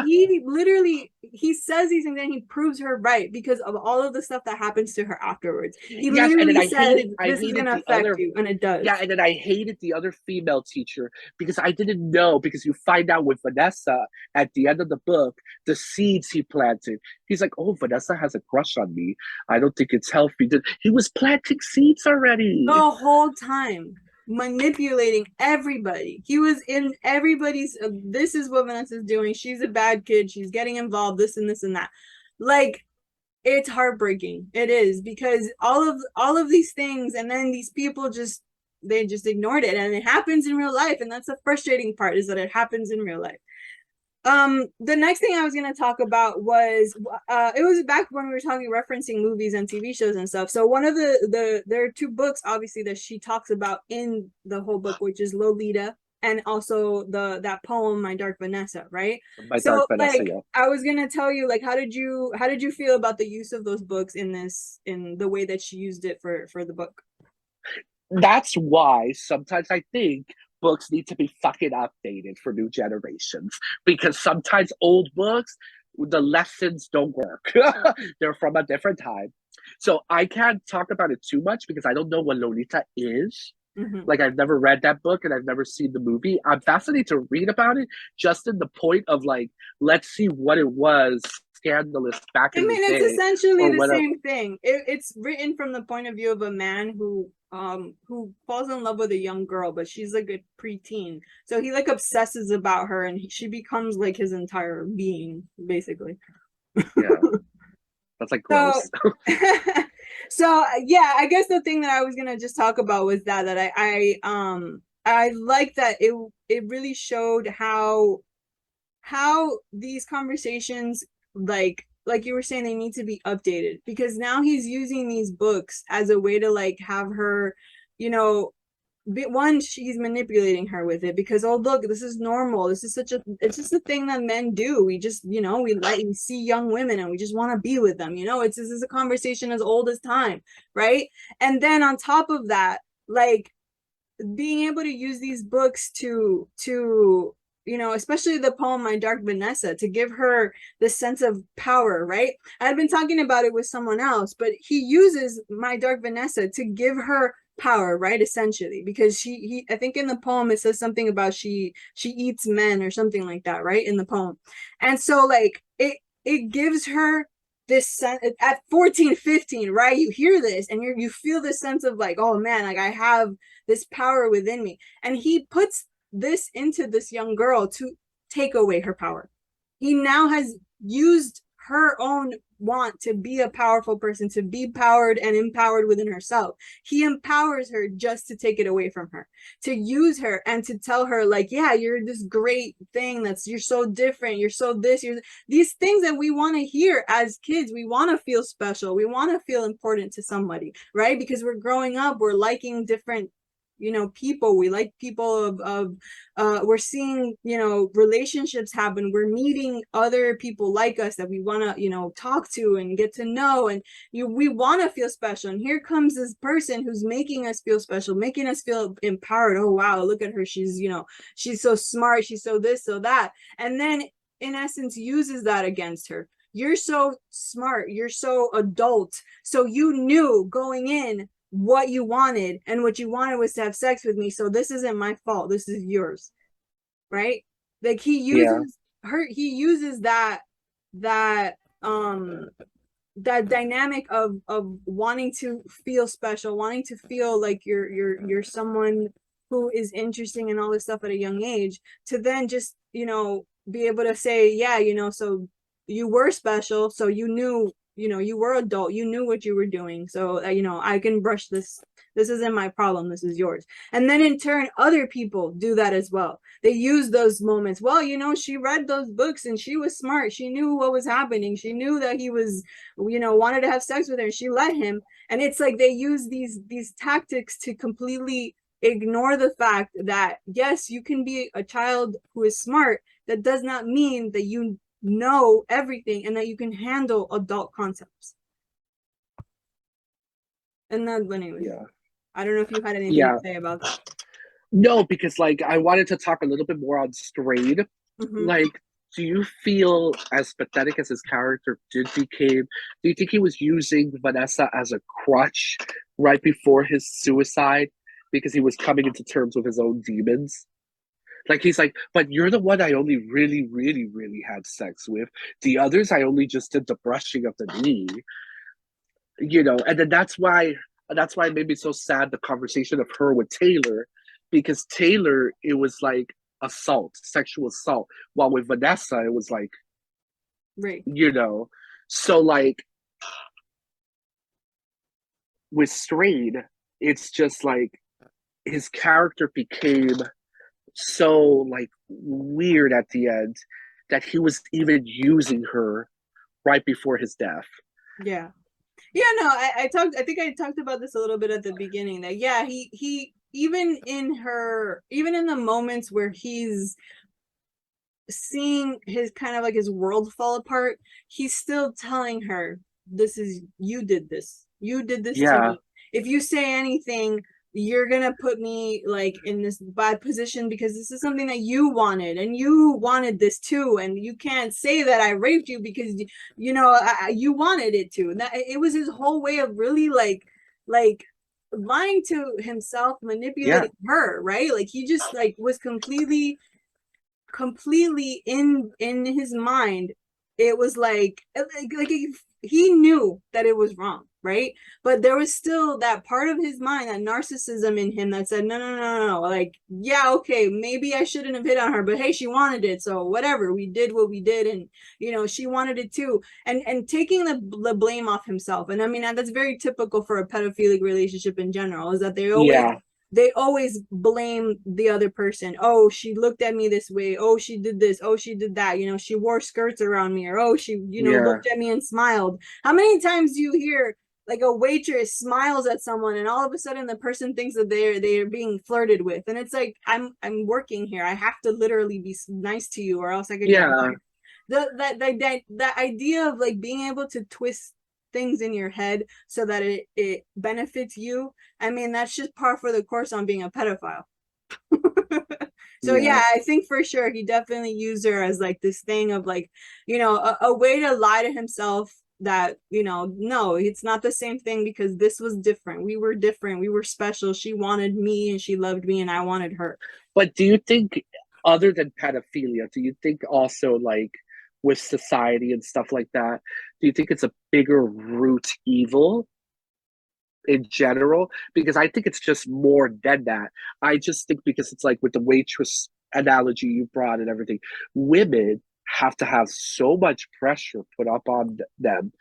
He literally he says these things and he proves her right because of all of the stuff that happens to her afterwards. He Yes, and then literally I says hated I this is hated gonna the affect other you, and it yeah, does. and then I hated the other female teacher because I didn't know because you find out with Vanessa at the end of the book the seeds he planted. He's like, "Oh, Vanessa has a crush on me. I don't think it's healthy." He was planting seeds already. The whole time manipulating everybody. He was in everybody's. This is what Vanessa's doing. She's a bad kid. She's getting involved. This and this and that. Like it's heartbreaking. It is because all of these things, and then these people just they just ignored it, and it happens in real life, and that's the frustrating part is that it happens in real life. The next thing I was gonna talk about was it was back when we were talking referencing movies and TV shows and stuff. So one of there are two books obviously that she talks about in the whole book, which is Lolita and also that poem My Dark Vanessa, right? My Dark So Vanessa, like yeah. I was gonna tell you like how did you feel about the use of those books in the way that she used it for the book? That's why sometimes I think books need to be fucking updated for new generations because sometimes old books, the lessons don't work. They're from a different time. So I can't talk about it too much because I don't know what Lolita is. Mm-hmm. Like I've never read that book and I've never seen the movie. I'm fascinated to read about it just in the point of like, let's see what it was scandalous back I in the mean, it's day essentially or the whatever. same thing. It's written from the point of view of a man who falls in love with a young girl, but she's like a preteen. So he like obsesses about her, and she becomes like his entire being, basically. Yeah, that's like So, gross. so yeah, I guess the thing that I was gonna just talk about was that I like that it really showed how these conversations, like you were saying, they need to be updated, because now he's using these books as a way to like have her, you know, one, she's manipulating her with it, because oh look, this is normal, this is such a, it's just a thing that men do, we just, you know, we see young women and we just want to be with them, you know, it's, this is a conversation as old as time, right? And then on top of that, like, being able to use these books to, you know, especially the poem My Dark Vanessa, to give her this sense of power, right? I had been talking about it with someone else, but he uses My Dark Vanessa to give her power, right? Essentially, because he I think in the poem it says something about she eats men or something like that, right? In the poem. And so like it gives her this sense at 14, 15, right? You hear this and you feel this sense of like, oh man, like I have this power within me. And he puts this into this young girl to take away her power. He now has used her own want to be a powerful person, to be powered and empowered within herself. He empowers her just to take it away from her, to use her and to tell her like, yeah, you're this great thing, that's, you're so different, you're so this, you're these things that we want to hear as kids. We want to feel special, we want to feel important to somebody, right? Because we're growing up, we're liking different, you know, people, we like people of we're seeing, you know, relationships happen, we're meeting other people like us that we want to, you know, talk to and get to know, and we want to feel special, and here comes this person who's making us feel special, making us feel empowered. Oh wow, look at her, she's, you know, she's so smart, she's so this, so that, and then in essence uses that against her. You're so smart, you're so adult, so you knew going in what you wanted, and what you wanted was to have sex with me, so this isn't my fault, this is yours, right? Like he Yeah. uses her, he uses that um that dynamic of wanting to feel special, wanting to feel like you're someone who is interesting and all this stuff at a young age, to then just, you know, be able to say, yeah, you know, so you were special, so you knew, you know, you were adult, you knew what you were doing, so you know, I can brush this, this isn't my problem, this is yours. And then in turn other people do that as well. They use those moments, well, you know, she read those books and she was smart, she knew what was happening, she knew that he was, you know, wanted to have sex with her, and she let him. And it's like they use these tactics to completely ignore the fact that yes, you can be a child who is smart, that does not mean that you know everything and that you can handle adult concepts. And then anyway, Yeah. I don't know if you had anything to Yeah. say about that. No, because like I wanted to talk a little bit more on Strayed. Mm-hmm. Like, do you feel as pathetic as his character did became? Do you think he was using Vanessa as a crutch right before his suicide because he was coming into terms with his own demons? Like he's like, but you're the one I only really, really, really had sex with. The others I only just did the brushing of the knee, you know, and then that's why it made me so sad the conversation of her with Taylor, because Taylor it was like assault, sexual assault, while with Vanessa it was like, Right. you know, so like with Strain, it's just like his character became so like weird at the end that he was even using her right before his death. Yeah. Yeah, no, I talked, I think I talked about this a little bit at the beginning, that yeah, he even in her, even in the moments where he's seeing his kind of like his world fall apart, he's still telling her, this is, you did this, you did this to Yeah, me, if you say anything, you're gonna put me like in this bad position, because this is something that you wanted, and you wanted this too, and you can't say that I raped you because you know you wanted it to. And that, it was his whole way of really like lying to himself, yeah, manipulating her, right? Like he just like was completely in his mind. It was like he knew that it was wrong, right? But there was still that part of his mind, that narcissism in him, that said no, no, no, no, no, like yeah, okay, maybe I shouldn't have hit on her, but hey, she wanted it, so whatever, we did what we did, and you know, she wanted it too. And taking the blame off himself. And I mean, that's very typical for a pedophilic relationship in general, is that they always yeah, they always blame the other person. Oh, she looked at me this way. Oh, she did this. Oh, she did that. You know, she wore skirts around me, or oh, she, you know, Yeah. looked at me and smiled. How many times do you hear like a waitress smiles at someone and all of a sudden the person thinks that they're being flirted with, and it's like, I'm working here, I have to literally be nice to you or else I could get Yeah. fired. That idea of like being able to twist things in your head so that it benefits you, I mean, that's just par for the course on being a pedophile. So Yeah. yeah, I think for sure he definitely used her as like this thing of like, you know, a way to lie to himself that, you know, no, it's not the same thing because this was different. We were different. We were special. She wanted me and she loved me and I wanted her. But do you think, other than pedophilia, do you think also like with society and stuff like that, do you think it's a bigger root evil in general? Because I think it's just more than that. I just think because it's like with the waitress analogy you brought and everything, women have to have so much pressure put up on them,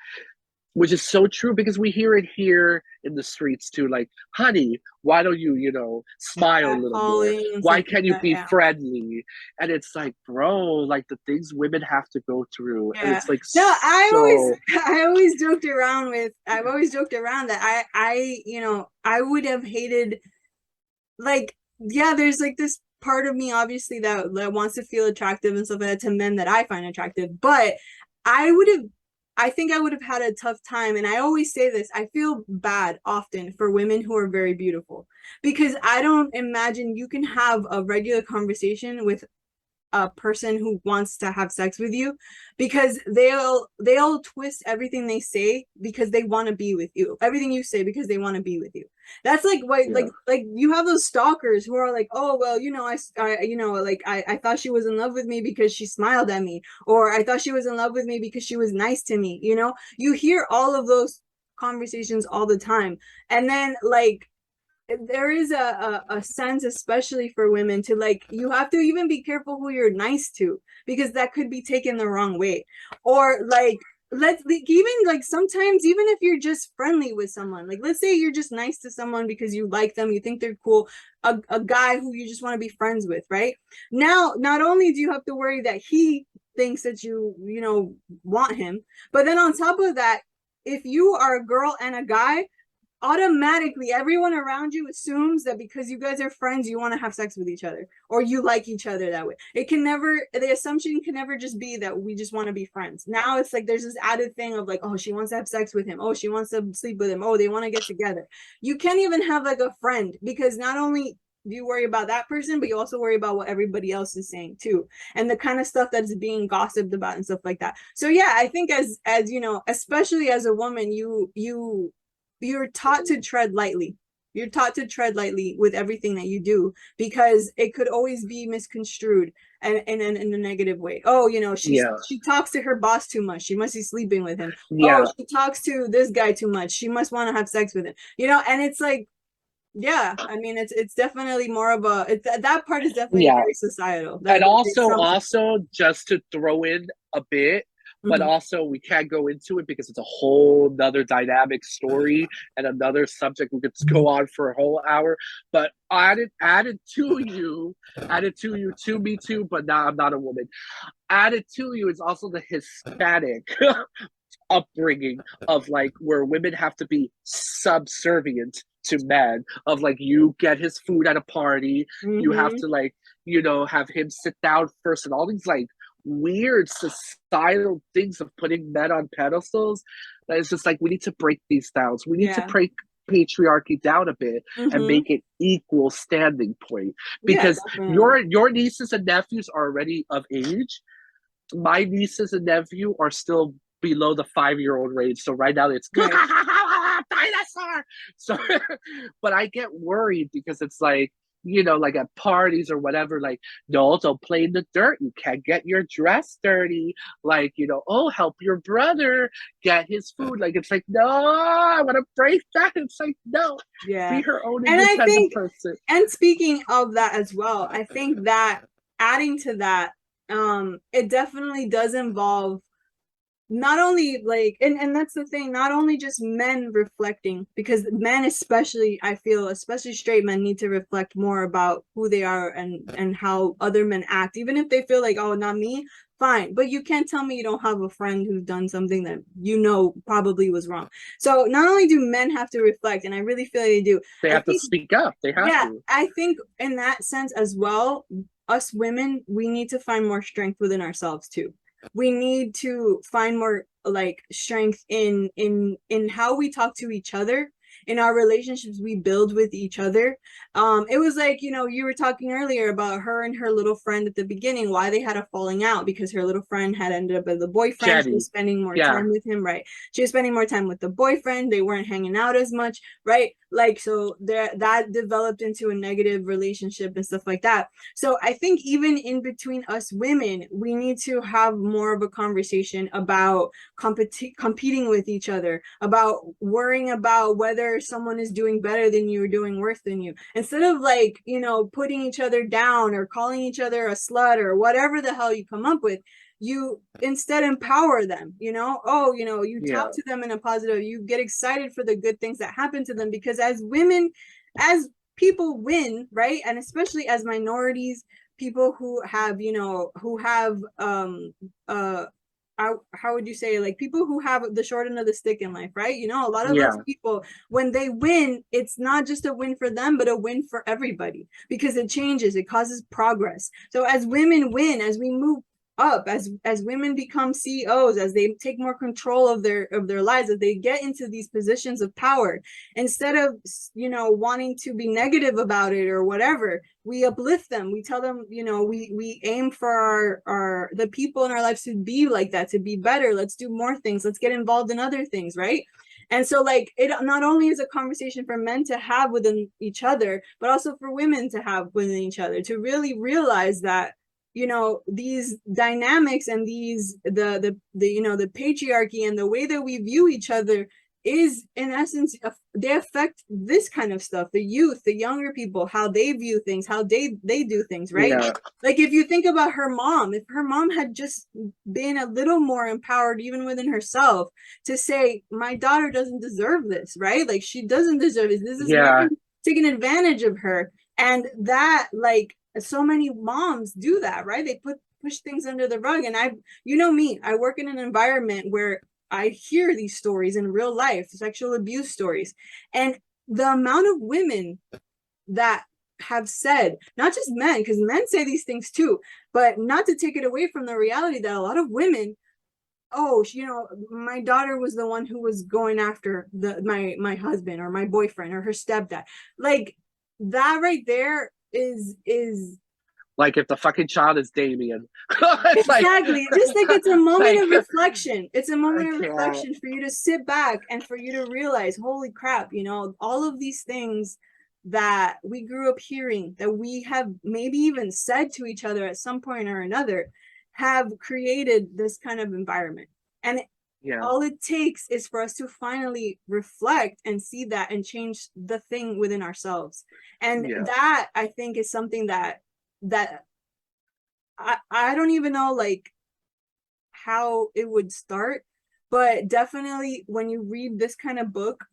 which is so true because we hear it here in the streets too. Like, honey, why don't you, you know, smile a little more? Calling and Why stuff like can't you that. be Yeah. friendly? And it's like, bro, like the things women have to go through, and Yeah. it's like No, so. I always joked around with, I've always joked around that you know, I would have hated, like, yeah, there's like this part of me obviously that wants to feel attractive and stuff like that to men that I find attractive, but I would have, I think I would have had a tough time, and I always say this, I feel bad often for women who are very beautiful because I don't imagine you can have a regular conversation with a person who wants to have sex with you because they'll twist everything they say because they want to be with you, everything you say because they want to be with you. That's like why, Yeah. like you have those stalkers who are like, oh well, you know, I you know, like I thought she was in love with me because she smiled at me, or I thought she was in love with me because she was nice to me, you know, you hear all of those conversations all the time. And then like there is a sense, especially for women, to like, you have to even be careful who you're nice to because that could be taken the wrong way. Or like, let's even like sometimes even if you're just friendly with someone, like let's say you're just nice to someone because you like them, you think they're cool, a guy who you just want to be friends with, right? Now not only do you have to worry that he thinks that you know, want him, but then on top of that, if you are a girl and a guy, automatically everyone around you assumes that because you guys are friends you want to have sex with each other or you like each other that way. It can never, the assumption can never just be that we just want to be friends. Now it's like there's this added thing of like, oh, she wants to have sex with him, oh, she wants to sleep with him, oh, they want to get together. You can't even have like a friend because not only do you worry about that person, but you also worry about what everybody else is saying too, and the kind of stuff that's being gossiped about and stuff like that. So yeah, I think as you know, especially as a woman, you're taught to tread lightly. You're taught to tread lightly with everything that you do because it could always be misconstrued and in a negative way. Oh, you know, Yeah. she talks to her boss too much. She must be sleeping with him. Oh, Yeah. she talks to this guy too much. She must want to have sex with him. You know, and it's like, yeah, I mean, it's definitely more of a, it's, that part is definitely Yeah. very societal. And That the assumption. also just to throw in a bit, but Mhm. also we can't go into it because it's a whole nother dynamic story and another subject we could go on for a whole hour. But added to you, to me too, but now I'm not a woman. Added to you is also the Hispanic upbringing of like where women have to be subservient to men, of like you get his food at a party, you have Mhm. to like, you know, have him sit down first, and all these like weird societal things of putting men on pedestals. That it's just like we need to break these down, we need to Yeah. break patriarchy down a bit and Mhm. make it equal standing point, Yeah, because definitely. your nieces and nephews are already of age. My nieces and nephew are still below the 5-year-old range. So right now it's Right. dinosaur. So, but I get worried because it's like, you know, like at parties or whatever, like, no, don't play in the dirt. You can't get your dress dirty. Like, you know, oh, help your brother get his food. Like, it's like, no, I want to break that. It's like, no, Yeah. be her own And I independent think, person. and speaking of that as well, I think that adding to that, it definitely does involve not only like, and that's the thing, not only just men reflecting, because men, especially, I feel, especially straight men, need to reflect more about who they are and how other men act, even if they feel like, oh, not me, fine, but you can't tell me you don't have a friend who's done something that you know probably was wrong. So not only do men have to reflect, and I really feel like they do, They I have to think, speak up. They have yeah, to. I think in that sense as well, us women, we need to find more strength within ourselves too. We need to find more like strength in how we talk to each other, in our relationships we build with each other. It was like, you know, you were talking earlier about her and her little friend at the beginning, why they had a falling out, because her little friend had ended up as a boyfriend. She was Jenny. spending more Yeah. time with him, right? She was spending more time with the boyfriend. They weren't hanging out as much, right? Like, so there, that developed into a negative relationship and stuff like that. So I think even in between us women, we need to have more of a conversation about competing with each other, about worrying about whether someone is doing better than you or doing worse than you. Instead of like, you know, putting each other down or calling each other a slut or whatever the hell you come up with, you instead empower them, you know. Oh, you know, you talk Yeah. to them in a positive, you get excited for the good things that happen to them, because as women, as people win, right? And especially as minorities, people who have, you know, who have uh how would you say, like people who have the short end of the stick in life, right? You know, a lot of those Yeah. people, when they win, it's not just a win for them, but a win for everybody, because it changes, it causes progress. So as women win, as we move up, as women become CEOs, as they take more control of their lives, as they get into these positions of power, instead of, you know, wanting to be negative about it or whatever, we uplift them, we tell them, you know, we aim for our the people in our lives to be like that, to be better, let's do more things, let's get involved in other things, right? And so like, it not only is a conversation for men to have within each other, but also for women to have within each other, to really realize that, you know, these dynamics and these the you know, the patriarchy and the way that we view each other is in essence, they affect this kind of stuff, the youth, the younger people, how they view things, how they do things, right? Yeah. Like if you think about her mom, if her mom had just been a little more empowered even within herself, to say my daughter doesn't deserve this, right? Like she doesn't deserve this is Yeah. men taking advantage of her. And that, like, so many moms do that, right? They push things under the rug. And I, you know me, I work in an environment where I hear these stories in real life, sexual abuse stories. And the amount of women that have said, not just men, because men say these things too, but not to take it away from the reality that a lot of women, oh, you know, my daughter was the one who was going after my husband or my boyfriend or her stepdad. Like that right there is Like if the fucking child is Damien. It's exactly, just like it's a moment like of reflection. It's a I moment of can't. reflection for you to sit back and for you to realize, holy crap, you know, all of these things that we grew up hearing, that we have maybe even said to each other at some point or another, have created this kind of environment. And Yeah. all it takes is for us to finally reflect and see that and change the thing within ourselves. And Yeah. that, I think, is something that I don't even know like how it would start, but definitely when you read this kind of book,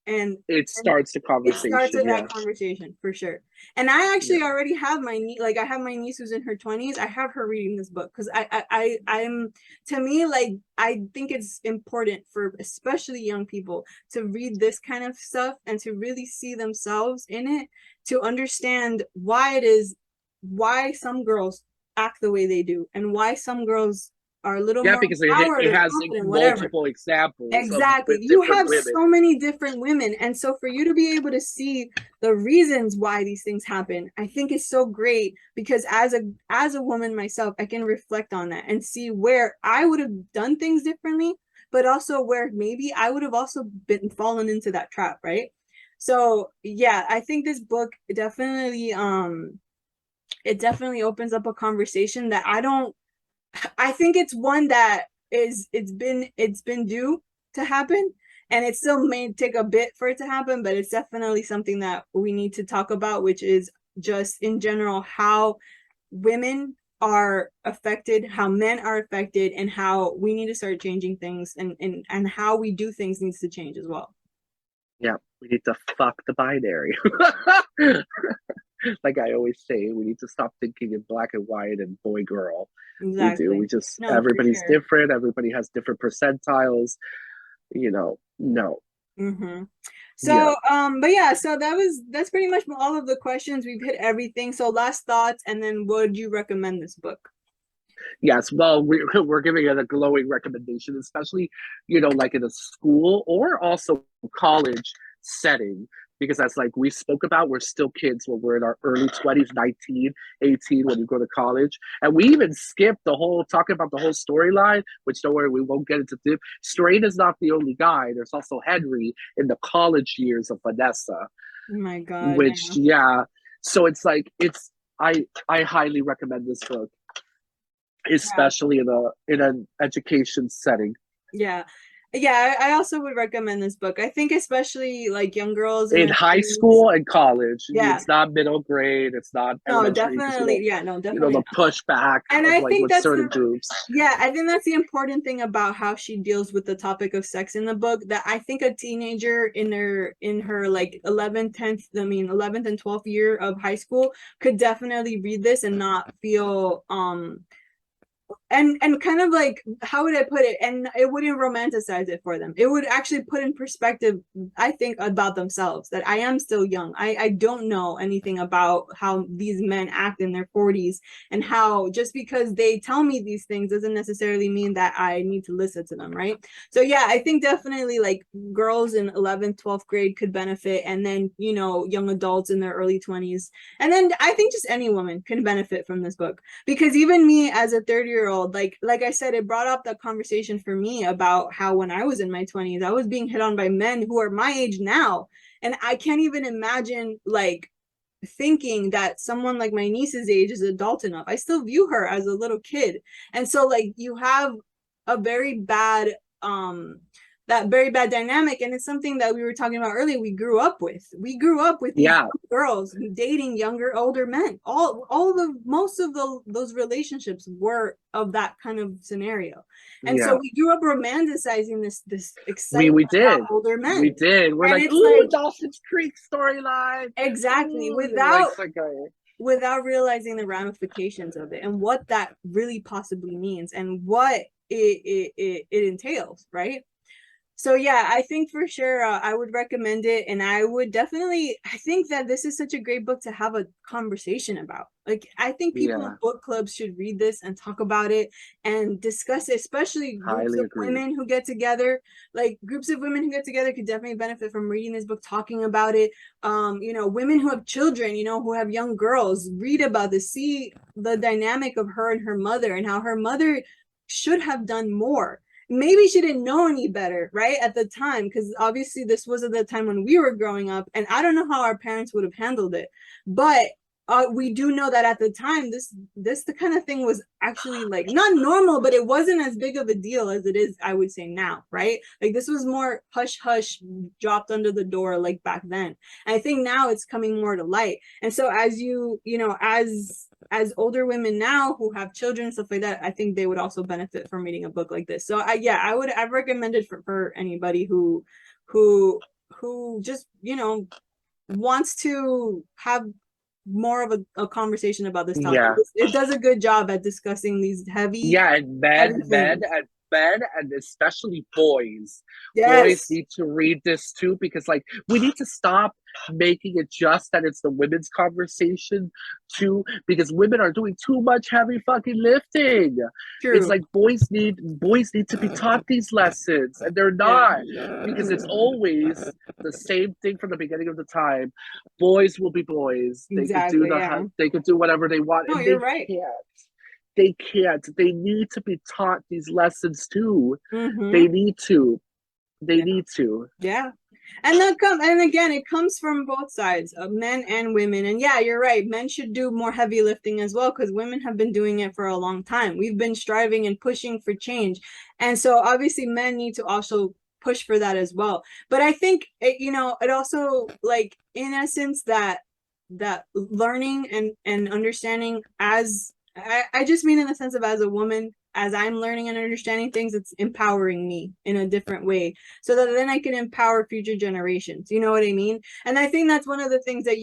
and It and starts the it starts conversation. at that Yeah. conversation for sure. And I actually Yeah. already have my niece, like I have my niece who's in her 20s, I have her reading this book because I'm, to me, like I think it's important for especially young people to read this kind of stuff and to really see themselves in it, to understand why it is, why some girls act the way they do, and why some girls are a little Yeah, more because empowered it or has like confident, whatever. multiple examples of Exactly. You different have women. so many different women. And so for you to be able to see the reasons why these things happen, I think is so great, because as a woman myself, I can reflect on that and see where I would have done things differently, but also where maybe I would have also been fallen into that trap, right? So yeah, I think this book definitely it definitely opens up a conversation that I don't, I think it's one that is, it's been due to happen, and it still may take a bit for it to happen, but it's definitely something that we need to talk about, which is just in general how women are affected, how men are affected, and how we need to start changing things, and how we do things needs to change as well. Yeah, we need to fuck the binary. Like I always say, we need to stop thinking in black and white and boy girl. We do. Exactly. We just, No, for everybody's sure. different. Everybody has different percentiles. No. Mm-hmm. Yeah. So, but yeah, so that's pretty much all of the questions. We've hit everything. So last thoughts, and then would you recommend this book? Yes. Well, we're giving it a glowing recommendation, especially, like in a school or also college setting, because that's like we spoke about, we're still kids when we're in our early 20s, 19, 18, when you go to college. And we even skipped the whole talking about the whole storyline, which don't worry, we won't get into deep. Strain is not the only guy. There's also Henry in the college years of Vanessa, Oh my God, which, yeah. yeah. So it's like, I highly recommend this book, Yeah. especially in an education setting. Yeah. Yeah, I also would recommend this book. I think especially like young girls in In their high 20s. school and college, Yeah. it's not middle grade, it's not No, elementary, because definitely. Yeah, no, definitely the not. pushback And of I like think with that's certain the groups. yeah, I think that's the important thing about how she deals with the topic of sex in the book, that I think a teenager in her like 11th, 10th, I mean 11th and 12th year of high school could definitely read this and not feel and kind of like, how would I put it, and it wouldn't romanticize it for them. It would actually put in perspective, I think, about themselves, that I am still young. I don't know anything about how these men act in their 40s, and how just because they tell me these things doesn't necessarily mean that I need to listen to them, right? So yeah, I think definitely like girls in 11th, 12th grade could benefit, and then young adults in their early 20s, and then I think just any woman can benefit from this book, because even me as a 30-year-old, like I said, it brought up the conversation for me about how when I was in my 20s I was being hit on by men who are my age now, and I can't even imagine like thinking that someone like my niece's age is adult enough. I still view her as a little kid. And so like you have a very bad that very bad dynamic, and it's something that we were talking about earlier. We grew up with these Yeah, girls dating younger, older men. All the most of those relationships were of that kind of scenario, and so yeah. we grew up romanticizing this We excitement we about did. older We men, did. We're and like, it's ooh, like Dawson's Creek storyline. exactly Ooh, like without okay. without realizing the ramifications of it and what that really possibly means and what it entails, right? So yeah, I think for sure I would recommend it, and I would definitely. I think that this is such a great book to have a conversation about. Like, I think people in Yeah, book clubs should read this and talk about it and discuss it, especially groups highly of agree. women who get together. Like groups of women who get together could definitely benefit from reading this book, talking about it. Women who have children, who have young girls, read about this, see the dynamic of her and her mother, and how her mother should have done more. Maybe she didn't know any better, right, at the time, because obviously this was at the time when we were growing up, and I don't know how our parents would have handled it, but we do know that at the time this the kind of thing was actually like not normal, but it wasn't as big of a deal as it is, I would say, now, right? Like this was more hush hush, dropped under the door like back then. And I think now it's coming more to light. And so as as older women now who have children and stuff like that, I think they would also benefit from reading a book like this. So I recommend it for anybody who who just wants to have more of a conversation about this topic. Yeah. It does a good job at discussing these Yeah, and heavy things. men, and especially boys. Boys Yes, need to read this too, because like we need to stop making it just that it's the women's conversation too, because women are doing too much heavy fucking lifting. It's true. like boys need to be taught these lessons, and they're Yeah, not, because it's always the same thing from the beginning of the time. Boys will be boys. exactly. Yeah. They could do whatever they want, No, and you're right. they can't. They need to be taught these lessons too. Mm-hmm. They need to. They Yeah. need to. Yeah. And again, it comes from both sides of men and women. And yeah, you're right. Men should do more heavy lifting as well, because women have been doing it for a long time. We've been striving and pushing for change. And so obviously men need to also push for that as well. But I think it also, like, in essence, that learning and understanding as I just mean in the sense of, as a woman, as I'm learning and understanding things, it's empowering me in a different way so that then I can empower future generations. You know what I mean? And I think that's one of the things that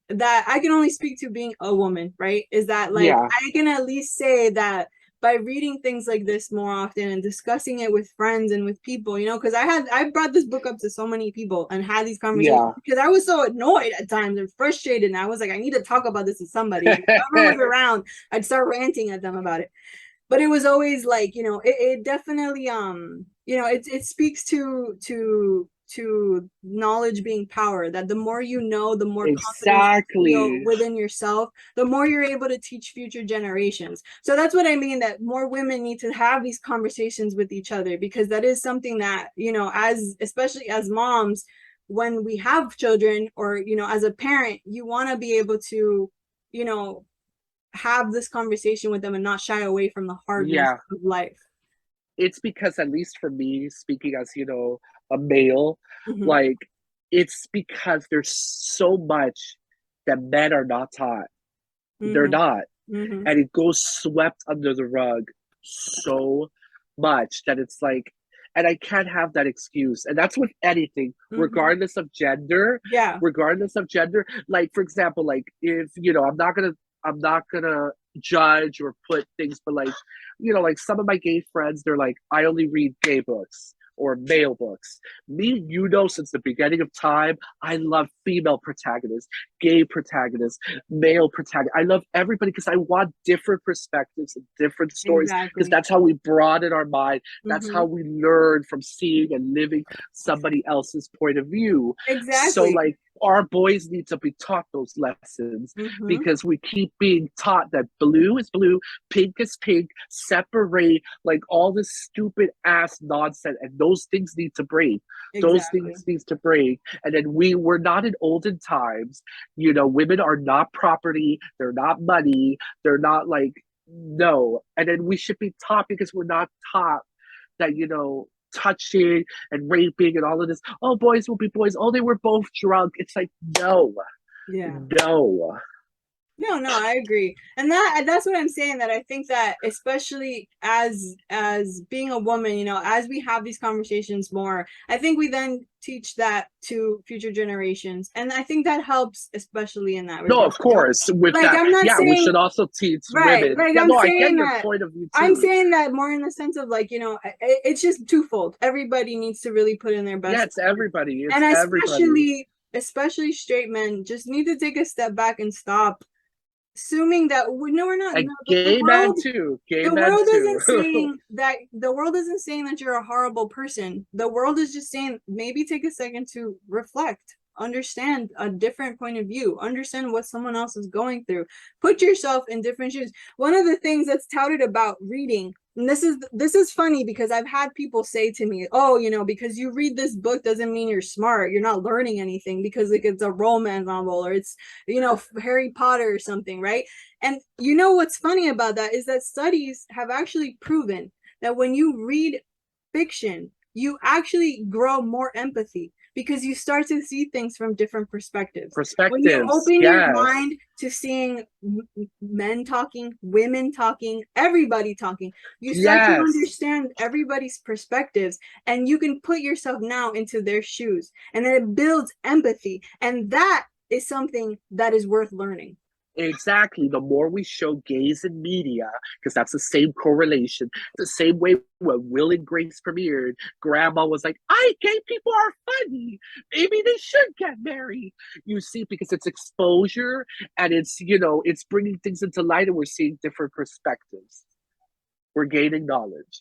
that I can only speak to being a woman, right? Is that like Yeah, I can at least say that by reading things like this more often and discussing it with friends and with people, because I brought this book up to so many people and had these conversations yeah. because I was so annoyed at times and frustrated, and I was like, I need to talk about this to somebody. Whoever was around, I'd start ranting at them about it. But it was always like, it definitely it speaks to knowledge being power, that the more you know, the more confidence you feel Exactly. within yourself, the more you're able to teach future generations. So that's what I mean, that more women need to have these conversations with each other, because that is something that, as especially as moms, when we have children, or as a parent, you want to be able to you know have this conversation with them and not shy away from the hardness Yeah. of life. It's because, at least for me, speaking as, a male, Mm-hmm. like, it's because there's so much that men are not taught. They're Mm-hmm. not. Mm-hmm. And it goes swept under the rug so much that it's like, and I can't have that excuse. And that's with anything, Mm-hmm. Yeah. regardless of gender. Like, for example, like, if, I'm not gonna judge or put things, but like, like some of my gay friends, they're like, I only read gay books or male books. Me, since the beginning of time, I love female protagonists, gay protagonists, male protagonist. I love everybody because I want different perspectives and different stories, because Exactly. that's how we broaden our mind. That's Mm-hmm. how we learn from seeing and living somebody else's point of view. So, Exactly. like, our boys need to be taught those lessons, Mm-hmm. because we keep being taught that blue is blue, pink is pink, separate, like all this stupid ass nonsense, and those things need to break. Those Exactly. things needs to break. And then we're not in olden times. Women are not property, they're not money, they're not, like, no. And then we should be taught, because we're not taught that, touching and raping and all of this. Oh, boys will be boys. Oh, they were both drunk. It's like, no, Yeah. no. No, no, I agree. And that's what I'm saying, that I think that especially as being a woman, as we have these conversations more, I think we then teach that to future generations. And I think that helps, especially in that No, regard. of course. With Like that, I'm not yeah, we saying should also teach right, women. like Yeah, no, I get your point of view I'm too. saying that more in the sense of, like, it's just twofold. Everybody needs to really put in their Yeah, best it's everybody. and It's everybody. especially straight men just need to take a step back and stop assuming that no, we're not. No, And gay men too. Gay men too. the world isn't saying that you're a horrible person. The world is just saying, maybe take a second to reflect, understand a different point of view, understand what someone else is going through, put yourself in different shoes. One of the things that's touted about reading, and this is funny, because I've had people say to me, oh, because you read this book doesn't mean you're smart, you're not learning anything, because like it's a romance novel, or it's Harry Potter or something, right? And what's funny about that is that studies have actually proven that when you read fiction, you actually grow more empathy, because you start to see things from different perspectives. When you Perspectives. open your Yes. mind to seeing men talking, women talking, everybody talking, you start to Yes. understand everybody's perspectives, and you can put yourself now into their shoes. And then it builds empathy. And that is something that is worth learning. Exactly. The more we show gays in media, because that's the same correlation. The same way when Will and Grace premiered, Grandma was like, "I gay people are funny. Maybe they should get married." You see, because it's exposure, and it's bringing things into light, and we're seeing different perspectives. We're gaining knowledge.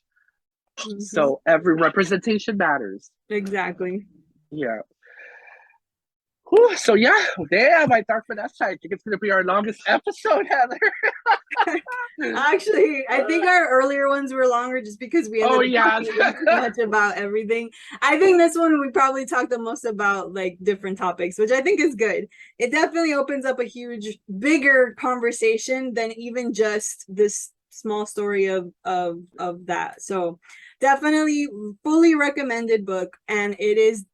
Mm-hmm. So every representation matters. Exactly. Yeah. Whew, so yeah, damn, my Dark Vanessa. I think it's gonna be our longest episode, Heather. Actually, I think our earlier ones were longer just because we Oh ended up yeah. talking way too much about everything. I think this one we probably talked the most about like different topics, which I think is good. It definitely opens up a huge, bigger conversation than even just this small story of that. So definitely fully recommended book, and it is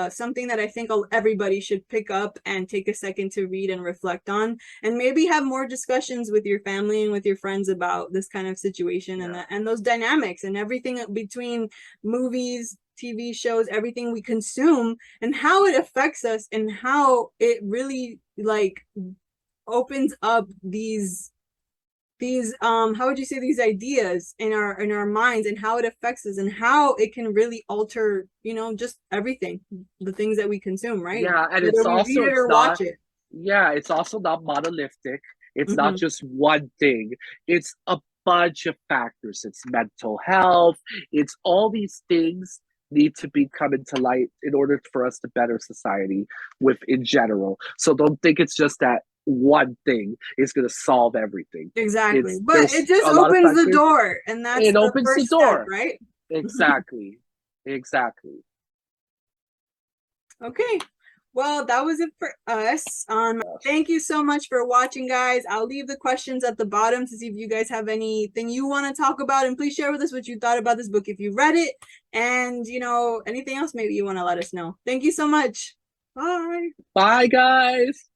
something that I think everybody should pick up and take a second to read and reflect on, and maybe have more discussions with your family and with your friends about this kind of situation, and those dynamics and everything between movies, TV shows, everything we consume, and how it affects us, and how it really like opens up these how would you say, these ideas in our minds, and how it affects us, and how it can really alter, just everything, the things that we consume, right? Yeah, and Whether we read it or watch it. it's also not monolithic. It's not Mm-hmm. just one thing. It's a bunch of factors. It's mental health. It's all these things need to be come into light in order for us to better society with in general. So don't think it's just that one thing is going to solve everything. Exactly, It's but there's it just a lot of opens the factors. door, and that's It the opens the first step, door. right? Exactly. Exactly. Okay, well, that was it for us. Yes. Thank you so much for watching, guys. I'll leave the questions at the bottom to see if you guys have anything you want to talk about, and please share with us what you thought about this book if you read it, and anything else maybe you want to let us know. Thank you so much. Bye. Bye, guys.